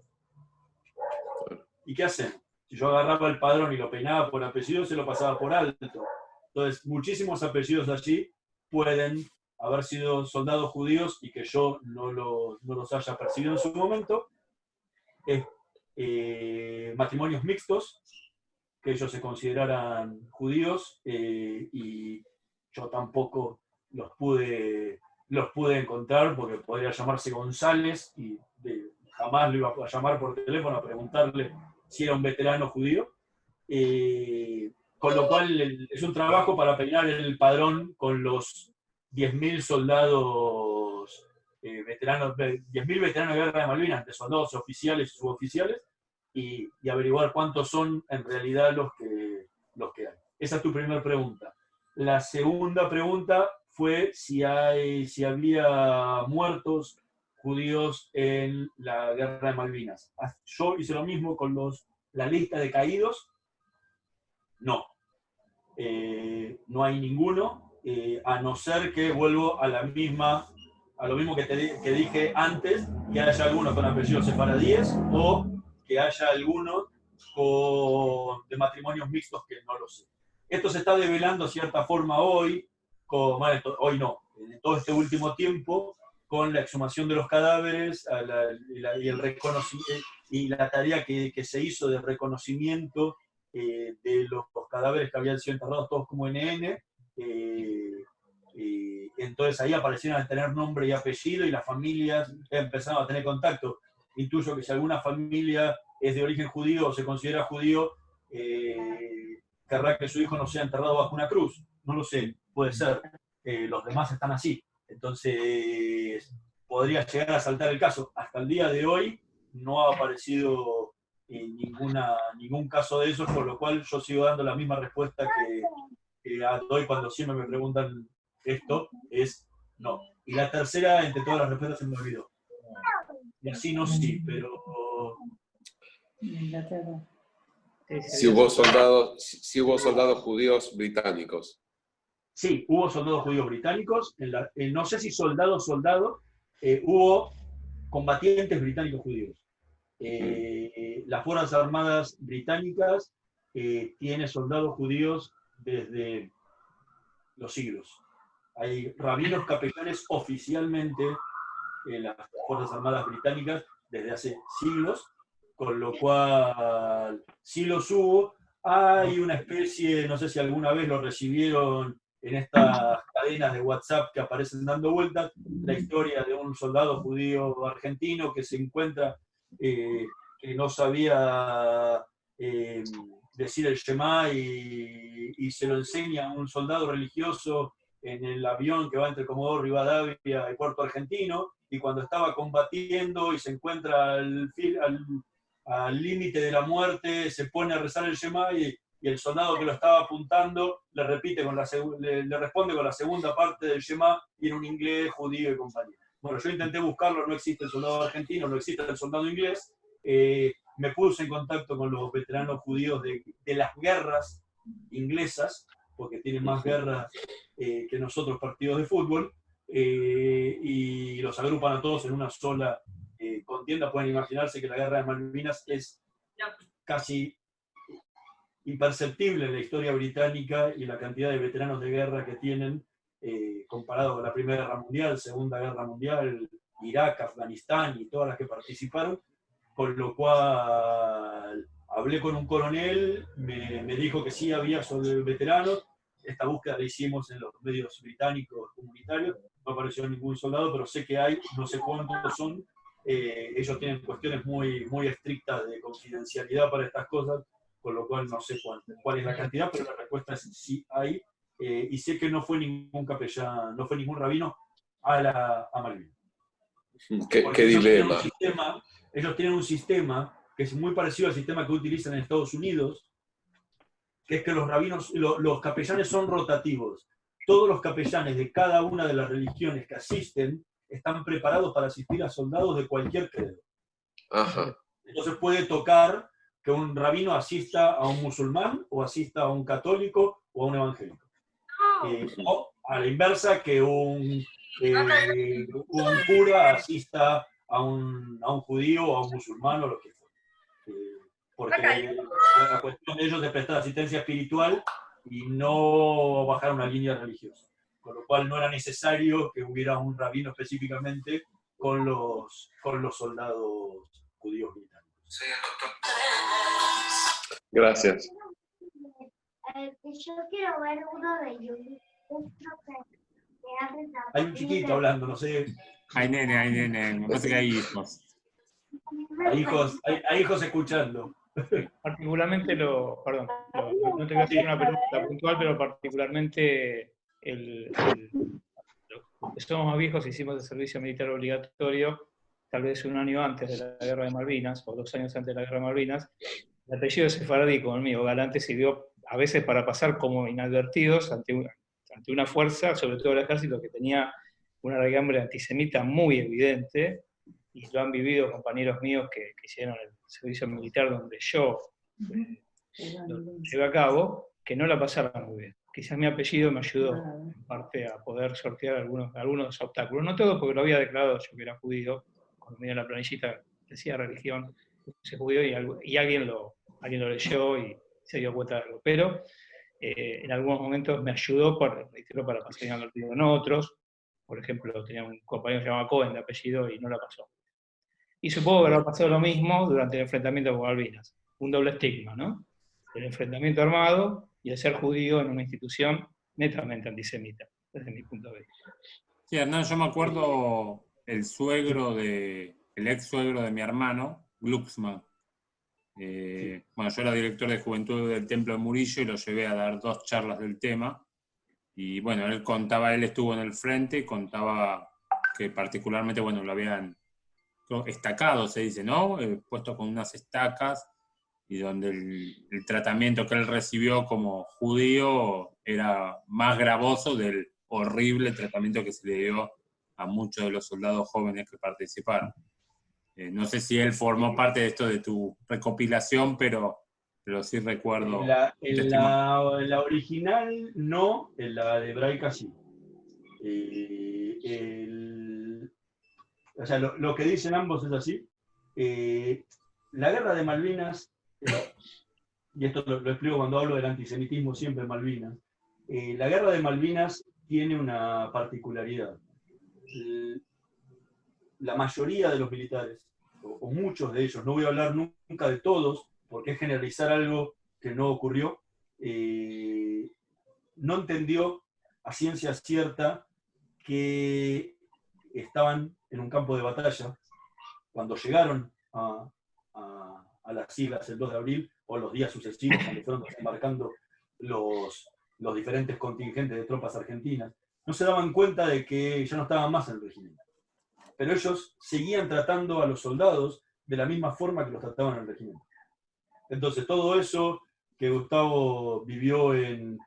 ¿Y qué hacen? Si yo agarraba el padrón y lo peinaba por apellido, se lo pasaba por alto. Entonces, muchísimos apellidos allí pueden haber sido soldados judíos y que yo no los haya percibido en su momento. Matrimonios mixtos, que ellos se consideraran judíos, y yo tampoco los pude encontrar, porque podría llamarse González y jamás lo iba a llamar por teléfono a preguntarle si era un veterano judío. Con lo cual es un trabajo para peinar el padrón con los 10.000 soldados veteranos, 10.000 veteranos de guerra de Malvinas, entre soldados oficiales y suboficiales, y averiguar cuántos son en realidad los que hay. Esa es tu primera pregunta. La segunda pregunta fue si había muertos judíos en la guerra de Malvinas. Yo hice lo mismo con la lista de caídos. No. No hay ninguno, a no ser que vuelvo a lo mismo que dije antes, que haya alguno con apellidos sefaradíes o que haya alguno de matrimonios mixtos, que no lo sé. Esto se está develando de cierta forma hoy, hoy no, en todo este último tiempo, con la exhumación de los cadáveres y la tarea que se hizo de reconocimiento de los cadáveres que habían sido enterrados todos como NN. Entonces ahí aparecieron a tener nombre y apellido y las familias empezaron a tener contacto. Intuyo que si alguna familia es de origen judío o se considera judío, querrá que su hijo no sea enterrado bajo una cruz. No lo sé, puede ser. Los demás están así. Entonces podría llegar a saltar el caso. Hasta el día de hoy no ha aparecido ningún caso de esos, por lo cual yo sigo dando la misma respuesta que doy cuando siempre me preguntan esto, es no. Y la tercera, entre todas las respuestas, se me olvidó. Y así no sí, pero... Si hubo soldados judíos británicos. Sí, hubo soldados judíos británicos, no sé si soldados, hubo combatientes británicos judíos. Las Fuerzas Armadas británicas tienen soldados judíos desde los siglos. Hay rabinos capellanes oficialmente en las Fuerzas Armadas británicas desde hace siglos, con lo cual sí los hubo. Hay una especie, no sé si alguna vez lo recibieron en estas cadenas de WhatsApp que aparecen dando vueltas, la historia de un soldado judío argentino que se encuentra, que no sabía decir el Shema y se lo enseña a un soldado religioso en el avión que va entre Comodoro Rivadavia y Puerto Argentino, y cuando estaba combatiendo y se encuentra al límite de la muerte, se pone a rezar el Shema y el soldado que lo estaba apuntando le responde con la segunda parte del Shema y en un inglés judío y compañía. Bueno, yo intenté buscarlo, no existe el soldado argentino, no existe el soldado inglés. Me puse en contacto con los veteranos judíos de las guerras inglesas, porque tienen más guerras que nosotros partidos de fútbol, y los agrupan a todos en una sola contienda. Pueden imaginarse que la guerra de Malvinas es casi imperceptible en la historia británica y la cantidad de veteranos de guerra que tienen comparado con la Primera Guerra Mundial, Segunda Guerra Mundial, Irak, Afganistán y todas las que participaron, con lo cual hablé con un coronel, me dijo que sí había veteranos. Esta búsqueda la hicimos en los medios británicos comunitarios, no apareció ningún soldado, pero sé que hay, no sé cuántos son. Ellos tienen cuestiones muy, muy estrictas de confidencialidad para estas cosas, con lo cual no sé cuál es la cantidad, pero la respuesta es sí hay, y sé que no fue ningún capellán, no fue ningún rabino a Malvinas. ¿Qué dilema? Ellos tienen un sistema que es muy parecido al sistema que utilizan en Estados Unidos, que es que los rabinos, los capellanes son rotativos. Todos los capellanes de cada una de las religiones que asisten están preparados para asistir a soldados de cualquier credo. Ajá. Entonces puede tocar que un rabino asista a un musulmán, o asista a un católico, o a un evangélico. O a la inversa, que un cura asista a un judío, o a un musulmán, o lo que fuera. Porque la cuestión de ellos es prestar asistencia espiritual y no bajar una línea religiosa. Con lo cual no era necesario que hubiera un rabino específicamente con los soldados judíos británicos. Sí, doctor. Gracias. Yo quiero ver uno de YouTube. Hay un chiquito hablando, no sé. Hay nene, me parece que hay hijos. Hay hijos escuchando. Particularmente no te voy a hacer una pregunta puntual, pero particularmente los que somos más viejos hicimos el servicio militar obligatorio, tal vez un año antes de la Guerra de Malvinas, o 2 años antes de la Guerra de Malvinas. El apellido de sefaradí, como el mío, Galante, sirvió a veces para pasar como inadvertidos ante una fuerza, sobre todo el ejército, que tenía una raigambre antisemita muy evidente, y lo han vivido compañeros míos que hicieron el servicio militar donde yo lo llevé a cabo, que no la pasaron muy bien. Quizás mi apellido me ayudó en parte a poder sortear algunos obstáculos. No todos, porque lo había declarado yo que era judío, cuando me dio la planillita decía religión, puse judío, y alguien lo leyó y se dio cuenta de algo. Pero en algunos momentos me ayudó para pasar inadvertido en otros. Por ejemplo, tenía un compañero que se llamaba Cohen de apellido y no la pasó. Y supongo que habrá pasado lo mismo durante el enfrentamiento con Malvinas. Un doble estigma, ¿no? El enfrentamiento armado y el ser judío en una institución netamente antisemita, desde mi punto de vista. Sí, Hernán, yo me acuerdo el ex suegro de mi hermano, Glucksmann. Bueno, yo era director de juventud del Templo de Murillo y lo llevé a dar 2 charlas del tema. Y bueno, él estuvo en el frente y contaba que particularmente, bueno, lo habían estacado, se dice, ¿no? Puesto con unas estacas, y donde el tratamiento que él recibió como judío era más gravoso del horrible tratamiento que se le dio a muchos de los soldados jóvenes que participaron. No sé si él formó parte de esto de tu recopilación, pero pero sí recuerdo. En la original no, en la de hebraica sí. O sea, lo que dicen ambos es así. La guerra de Malvinas, y esto lo explico cuando hablo del antisemitismo siempre en Malvinas, la guerra de Malvinas tiene una particularidad. La mayoría de los militares, o muchos de ellos, no voy a hablar nunca de todos, porque es generalizar algo que no ocurrió, no entendió a ciencia cierta que estaban en un campo de batalla cuando llegaron a las islas el 2 de abril, o los días sucesivos, cuando fueron desembarcando los diferentes contingentes de tropas argentinas, no se daban cuenta de que ya no estaban más en el regimiento. Pero ellos seguían tratando a los soldados de la misma forma que los trataban en el regimiento. Entonces, todo eso que Gustavo vivió en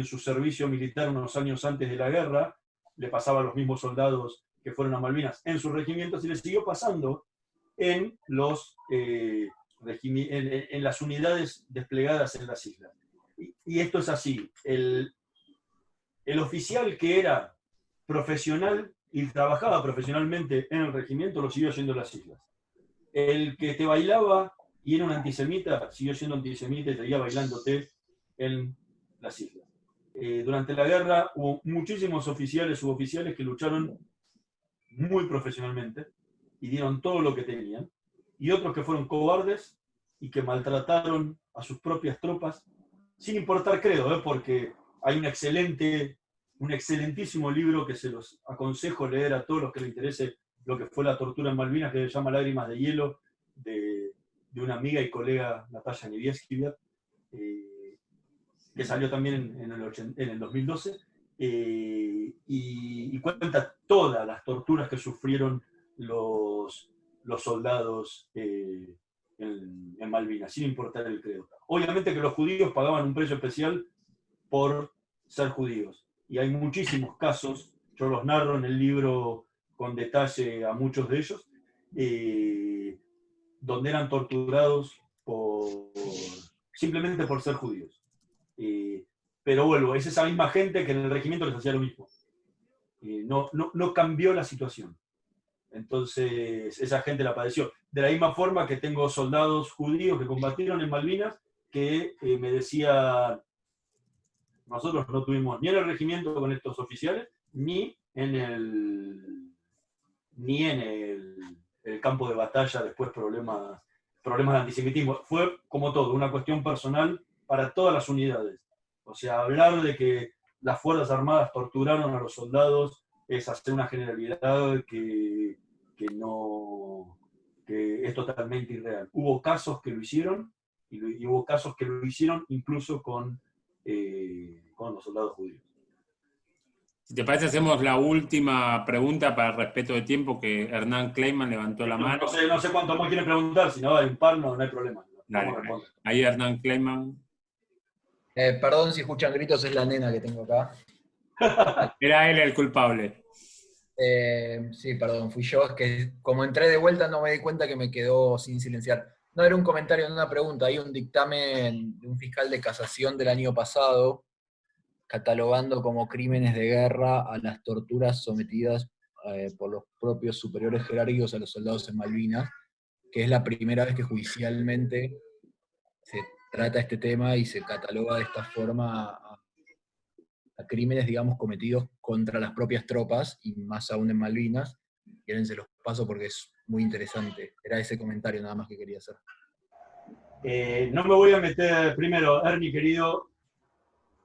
su servicio militar unos años antes de la guerra, le pasaba a los mismos soldados que fueron a Malvinas en sus regimientos y les siguió pasando en las unidades desplegadas en las islas. Y esto es así. El oficial que era profesional y trabajaba profesionalmente en el regimiento lo siguió haciendo en las islas. El que te bailaba y era un antisemita siguió siendo antisemita y seguía bailándote en las islas. Durante la guerra hubo muchísimos oficiales, suboficiales que lucharon muy profesionalmente y dieron todo lo que tenían, y otros que fueron cobardes y que maltrataron a sus propias tropas, sin importar credo, porque hay un excelentísimo libro que se los aconsejo leer a todos los que les interese lo que fue la tortura en Malvinas, que se llama Lágrimas de Hielo, de una amiga y colega, Natalia Nievieskiviat, que salió también en el 2012, y cuenta todas las torturas que sufrieron los soldados en Malvinas, sin importar el credo. Obviamente que los judíos pagaban un precio especial por ser judíos, y hay muchísimos casos, yo los narro en el libro con detalle a muchos de ellos, donde eran torturados simplemente por ser judíos. Pero vuelvo, es esa misma gente que en el regimiento les hacía lo mismo. No cambió la situación. Entonces, esa gente la padeció. De la misma forma que tengo soldados judíos que combatieron en Malvinas que me decían, nosotros no tuvimos ni en el regimiento con estos oficiales, ni en el campo de batalla después problemas de antisemitismo. Fue como todo, una cuestión personal para todas las unidades. O sea, hablar de que las Fuerzas Armadas torturaron a los soldados es hacer una generalidad que es totalmente irreal. Hubo casos que lo hicieron, y hubo casos que lo hicieron incluso con los soldados judíos. Si te parece, hacemos la última pregunta para respeto de tiempo, que Hernán Kleiman levantó la mano. No sé cuánto más quieren preguntar, si no hay un par, no hay problema. Dale, ahí Hernán Kleiman. Perdón si escuchan gritos, es la nena que tengo acá. Era él el culpable. Sí, perdón, fui yo. Es que como entré de vuelta no me di cuenta que me quedó sin silenciar. No era un comentario, no una pregunta. Hay un dictamen de un fiscal de casación del año pasado catalogando como crímenes de guerra a las torturas sometidas por los propios superiores jerárquicos a los soldados en Malvinas, que es la primera vez que judicialmente se trata este tema y se cataloga de esta forma a crímenes, digamos, cometidos contra las propias tropas, y más aún en Malvinas. Quieren se los paso porque es muy interesante. Era ese comentario nada más que quería hacer. No me voy a meter, primero, Ernie, querido,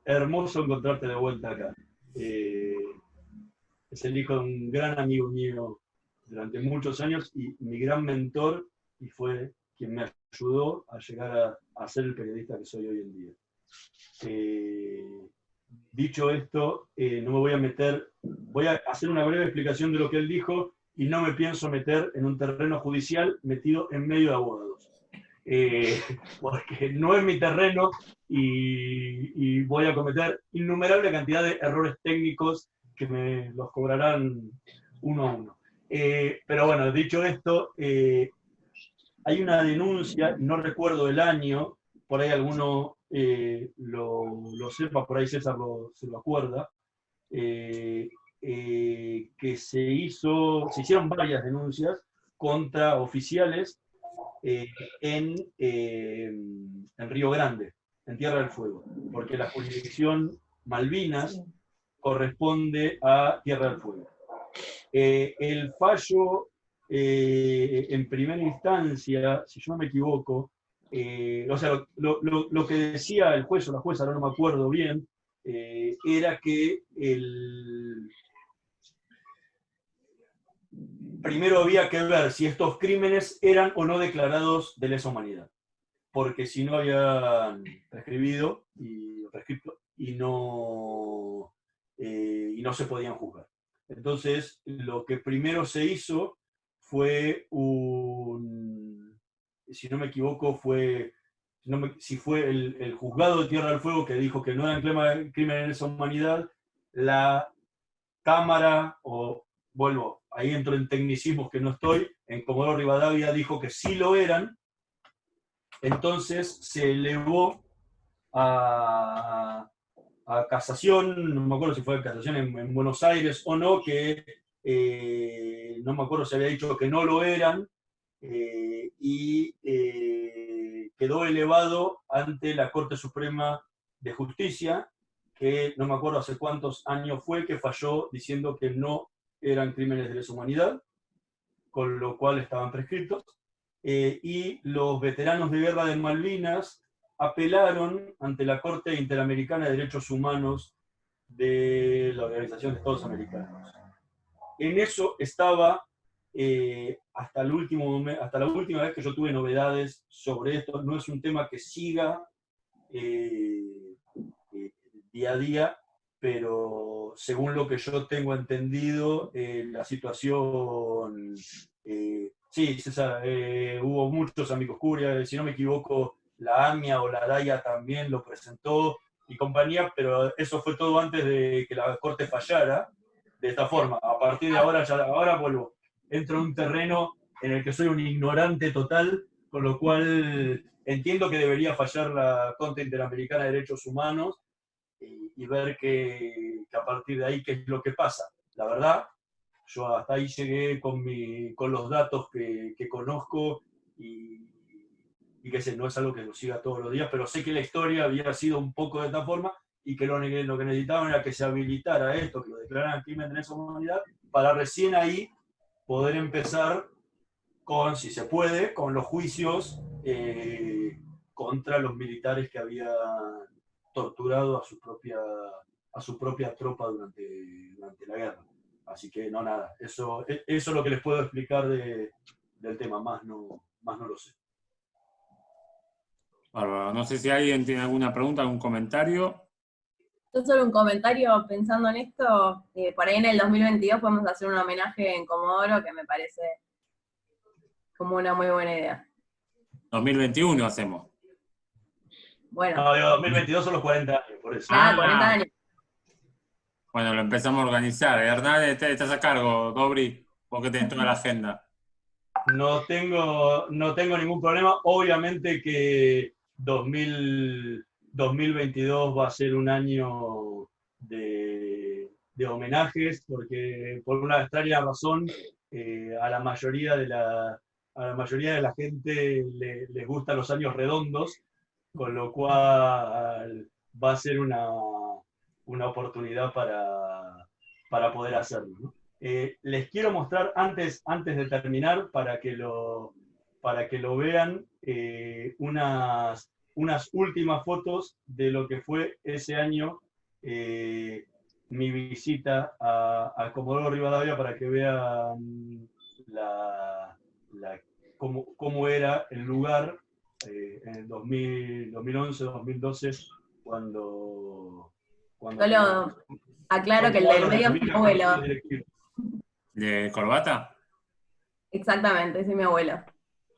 hermoso encontrarte de vuelta acá. Es el hijo de un gran amigo mío durante muchos años y mi gran mentor, y fue quien me ayudó a llegar a ser el periodista que soy hoy en día. Dicho esto, no me voy a meter, voy a hacer una breve explicación de lo que él dijo, y no me pienso meter en un terreno judicial metido en medio de abogados. Porque no es mi terreno y voy a cometer innumerable cantidad de errores técnicos que me los cobrarán uno a uno. Pero bueno, dicho esto, hay una denuncia, no recuerdo el año, por ahí alguno lo sepa, por ahí César se lo acuerda, que se hicieron varias denuncias contra oficiales en Río Grande, en Tierra del Fuego, porque la jurisdicción Malvinas corresponde a Tierra del Fuego. El fallo en primera instancia, si yo no me equivoco, o sea, lo que decía el juez o la jueza, ahora no me acuerdo bien, era que primero había que ver si estos crímenes eran o no declarados de lesa humanidad, porque si no habían prescrito y no se podían juzgar. Entonces, lo que primero se hizo fue si no me equivoco, si fue el juzgado de Tierra del Fuego que dijo que no eran crímenes de lesa humanidad, la Cámara, vuelvo, ahí entro en tecnicismos que no estoy, en Comodoro Rivadavia dijo que sí lo eran, entonces se elevó a casación, no me acuerdo si fue casación en Buenos Aires o no, que no me acuerdo si había dicho que no lo eran, y quedó elevado ante la Corte Suprema de Justicia, que no me acuerdo hace cuántos años fue, que falló diciendo que no eran crímenes de lesa humanidad, con lo cual estaban prescritos, y los veteranos de guerra de Malvinas apelaron ante la Corte Interamericana de Derechos Humanos de la Organización de Estados Americanos. En eso estaba hasta la última vez que yo tuve novedades sobre esto. No es un tema que siga día a día, pero según lo que yo tengo entendido, la situación... sí, César, hubo muchos amigos Curia, si no me equivoco, la AMIA o la DAIA también lo presentó y compañía, pero eso fue todo antes de que la Corte fallara de esta forma. A partir de ahora, ahora vuelvo, entro en un terreno en el que soy un ignorante total, con lo cual entiendo que debería fallar la Corte Interamericana de Derechos Humanos y ver que a partir de ahí qué es lo que pasa. La verdad, yo hasta ahí llegué con los datos que conozco y que sé, no es algo que lo siga todos los días, pero sé que la historia había sido un poco de esta forma y que lo que necesitaban era que se habilitara esto, que lo declararan crimen de lesa humanidad, para recién ahí poder empezar con, si se puede, con los juicios contra los militares que habían torturado a su propia tropa durante la guerra. Así que no, nada, eso es lo que les puedo explicar del tema, más no lo sé. Bárbaro. No sé si alguien tiene alguna pregunta, algún comentario. Yo solo un comentario pensando en esto, por ahí en el 2022 podemos hacer un homenaje en Comodoro que me parece como una muy buena idea. 2021 hacemos. Bueno. No, digo, 2022 son los 40 años, por eso. 40 años. Bueno, lo empezamos a organizar. Hernán, estás a cargo, Dobri, porque tenés toda la agenda. No tengo ningún problema. Obviamente que 2022 va a ser un año de homenajes, porque por una extraña razón a la mayoría de la gente les gustan los años redondos, con lo cual va a ser una oportunidad para poder hacerlo, ¿no? Les quiero mostrar antes de terminar, para que lo vean, unas últimas fotos de lo que fue ese año mi visita a Comodoro Rivadavia, para que vean cómo era el lugar en el 2011, 2012, cuando Solo aclaro que el del medio es mi abuelo. ¿De corbata? Exactamente, ese es mi abuelo.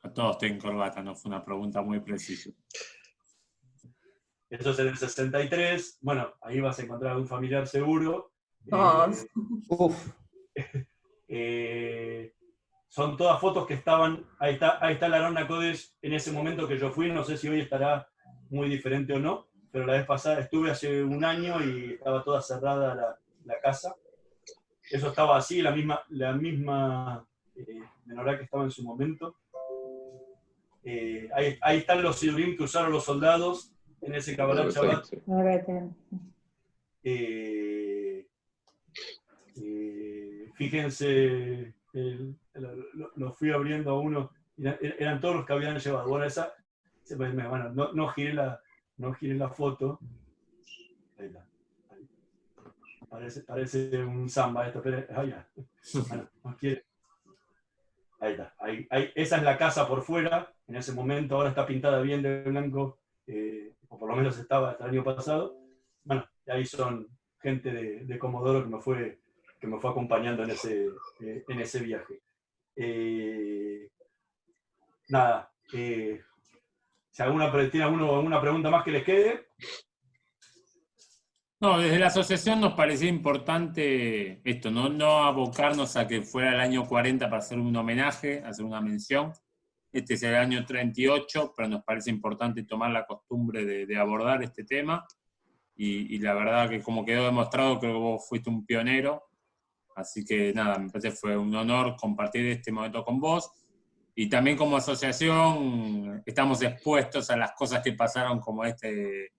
A todos tienen corbata, no fue una pregunta muy precisa. Eso es en el 63. Bueno, ahí vas a encontrar a un familiar seguro. Son todas fotos que estaban. Ahí está la Arona Codes en ese momento que yo fui. No sé si hoy estará muy diferente o no, pero la vez pasada estuve hace un año y estaba toda cerrada la casa. Eso estaba así, la misma menorá que estaba en su momento. Ahí están los sidurim que usaron los soldados en ese Kabbalat Shabbat. Fíjense, lo fui abriendo a uno, eran todos los que habían llevado. Bueno, no giré la foto. Ahí está. Parece un samba esto, pero bueno, no quiere. Ahí está. Esa es la casa por fuera, en ese momento, ahora está pintada bien de blanco, o por lo menos estaba hasta el año pasado. Bueno, y ahí son gente de Comodoro que me fue acompañando en ese viaje. Nada, si tiene alguna pregunta más que les quede. No, desde la asociación nos parecía importante esto, no abocarnos a que fuera el año 40 para hacer un homenaje, hacer una mención. Este es el año 38, pero nos parece importante tomar la costumbre de abordar este tema. Y la verdad que como quedó demostrado, creo que vos fuiste un pionero. Así que nada, me parece que fue un honor compartir este momento con vos. Y también como asociación estamos expuestos a las cosas que pasaron como este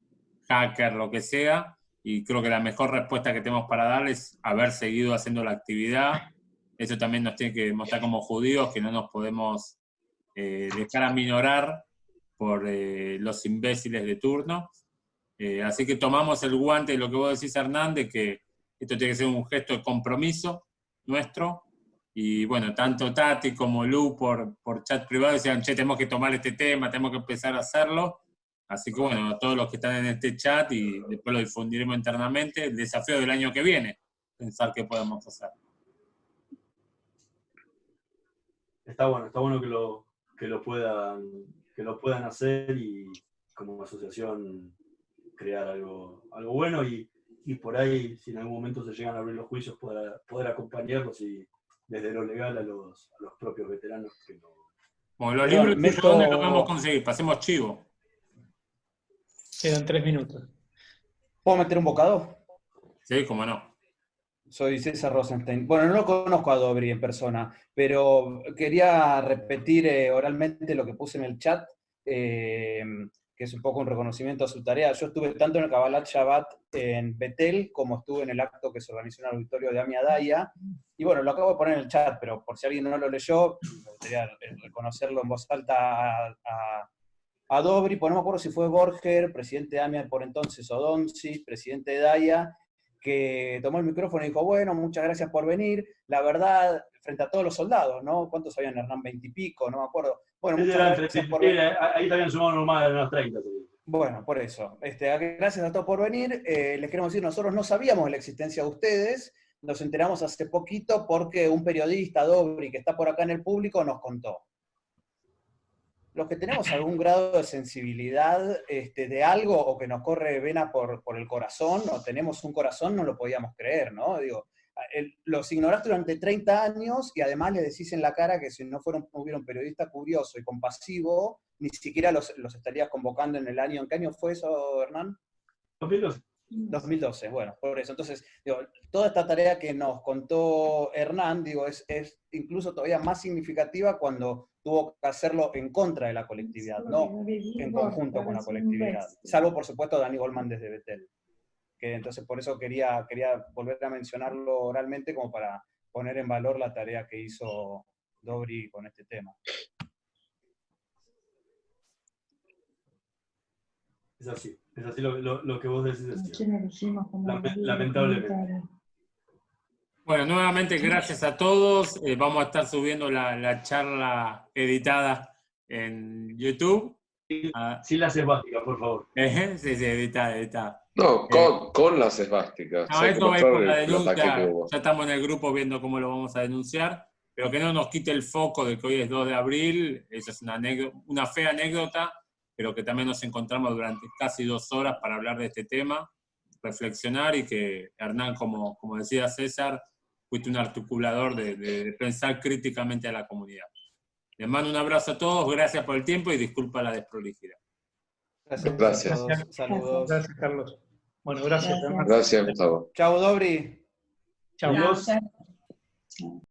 hacker, lo que sea. Y creo que la mejor respuesta que tenemos para dar es haber seguido haciendo la actividad. Eso también nos tiene que demostrar como judíos que no nos podemos dejar aminorar por los imbéciles de turno. Así que tomamos el guante de lo que vos decís, Hernán, de que esto tiene que ser un gesto de compromiso nuestro. Y bueno, tanto Tati como Lu por chat privado decían, che, tenemos que tomar este tema, tenemos que empezar a hacerlo. Así que bueno, a todos los que están en este chat y después lo difundiremos internamente, el desafío del año que viene, pensar qué podemos hacer. Está bueno que lo puedan hacer y como asociación crear algo bueno y por ahí, si en algún momento se llegan a abrir los juicios, poder acompañarlos y desde lo legal a los propios veteranos. Bueno, los libros, ¿dónde los vamos a conseguir? Pasemos chivo. Quedan 3 minutos. ¿Puedo meter un bocado? Sí, cómo no. Soy César Rosenstein. Bueno, no lo conozco a Dobry en persona, pero quería repetir oralmente lo que puse en el chat, que es un poco un reconocimiento a su tarea. Yo estuve tanto en el Kabbalat Shabbat en Betel, como estuve en el acto que se organizó en el auditorio de Ami Adaya. Y bueno, lo acabo de poner en el chat, pero por si alguien no lo leyó, me gustaría reconocerlo en voz alta a Dobry, pues no me acuerdo si fue Borger, presidente de AMIA por entonces, o Donsis, presidente de Daya, que tomó el micrófono y dijo, bueno, muchas gracias por venir. La verdad, frente a todos los soldados, ¿no? ¿Cuántos habían, Hernán? 20 y pico, no me acuerdo. Bueno, muchas gracias por venir. Ahí también sumamos más de unos 30. Bueno, por eso. Gracias a todos por venir. Les queremos decir, nosotros no sabíamos de la existencia de ustedes, nos enteramos hace poquito porque un periodista, Dobry, que está por acá en el público, nos contó. Los que tenemos algún grado de sensibilidad de algo o que nos corre vena por el corazón, o tenemos un corazón, no lo podíamos creer, ¿no? Digo, los ignoraste durante 30 años y además le decís en la cara que si no hubiera un periodista curioso y compasivo, ni siquiera los estarías convocando en el año. ¿En qué año fue eso, Hernán? 2012. 2012, bueno, por eso. Entonces, digo, toda esta tarea que nos contó Hernán, digo, es incluso todavía más significativa cuando tuvo que hacerlo en contra de la colectividad, no en conjunto con la colectividad. Salvo, por supuesto, Dani Goldman desde Betel. Que entonces, por eso quería volver a mencionarlo oralmente como para poner en valor la tarea que hizo Dobry con este tema. Es así lo que vos decís. Lamentablemente. Bueno, nuevamente gracias a todos. Vamos a estar subiendo la charla editada en YouTube. Sin las esvásticas, por favor. Sí, editada. No, con las esvásticas. No, esto va a ir por la denuncia. Ya estamos en el grupo viendo cómo lo vamos a denunciar, pero que no nos quite el foco de que hoy es 2 de abril. Esa es una fea anécdota, pero que también nos encontramos durante casi 2 horas para hablar de este tema, reflexionar y que Hernán, como decía César, fuiste un articulador de pensar críticamente a la comunidad. Les mando un abrazo a todos, gracias por el tiempo y disculpa la desprolijidad. Gracias. Gracias. A todos. Saludos. Gracias, Carlos. Bueno, gracias. Gracias. Hernán. Gracias, Gustavo. Chau, Dobri. Chao. Adiós. Chao.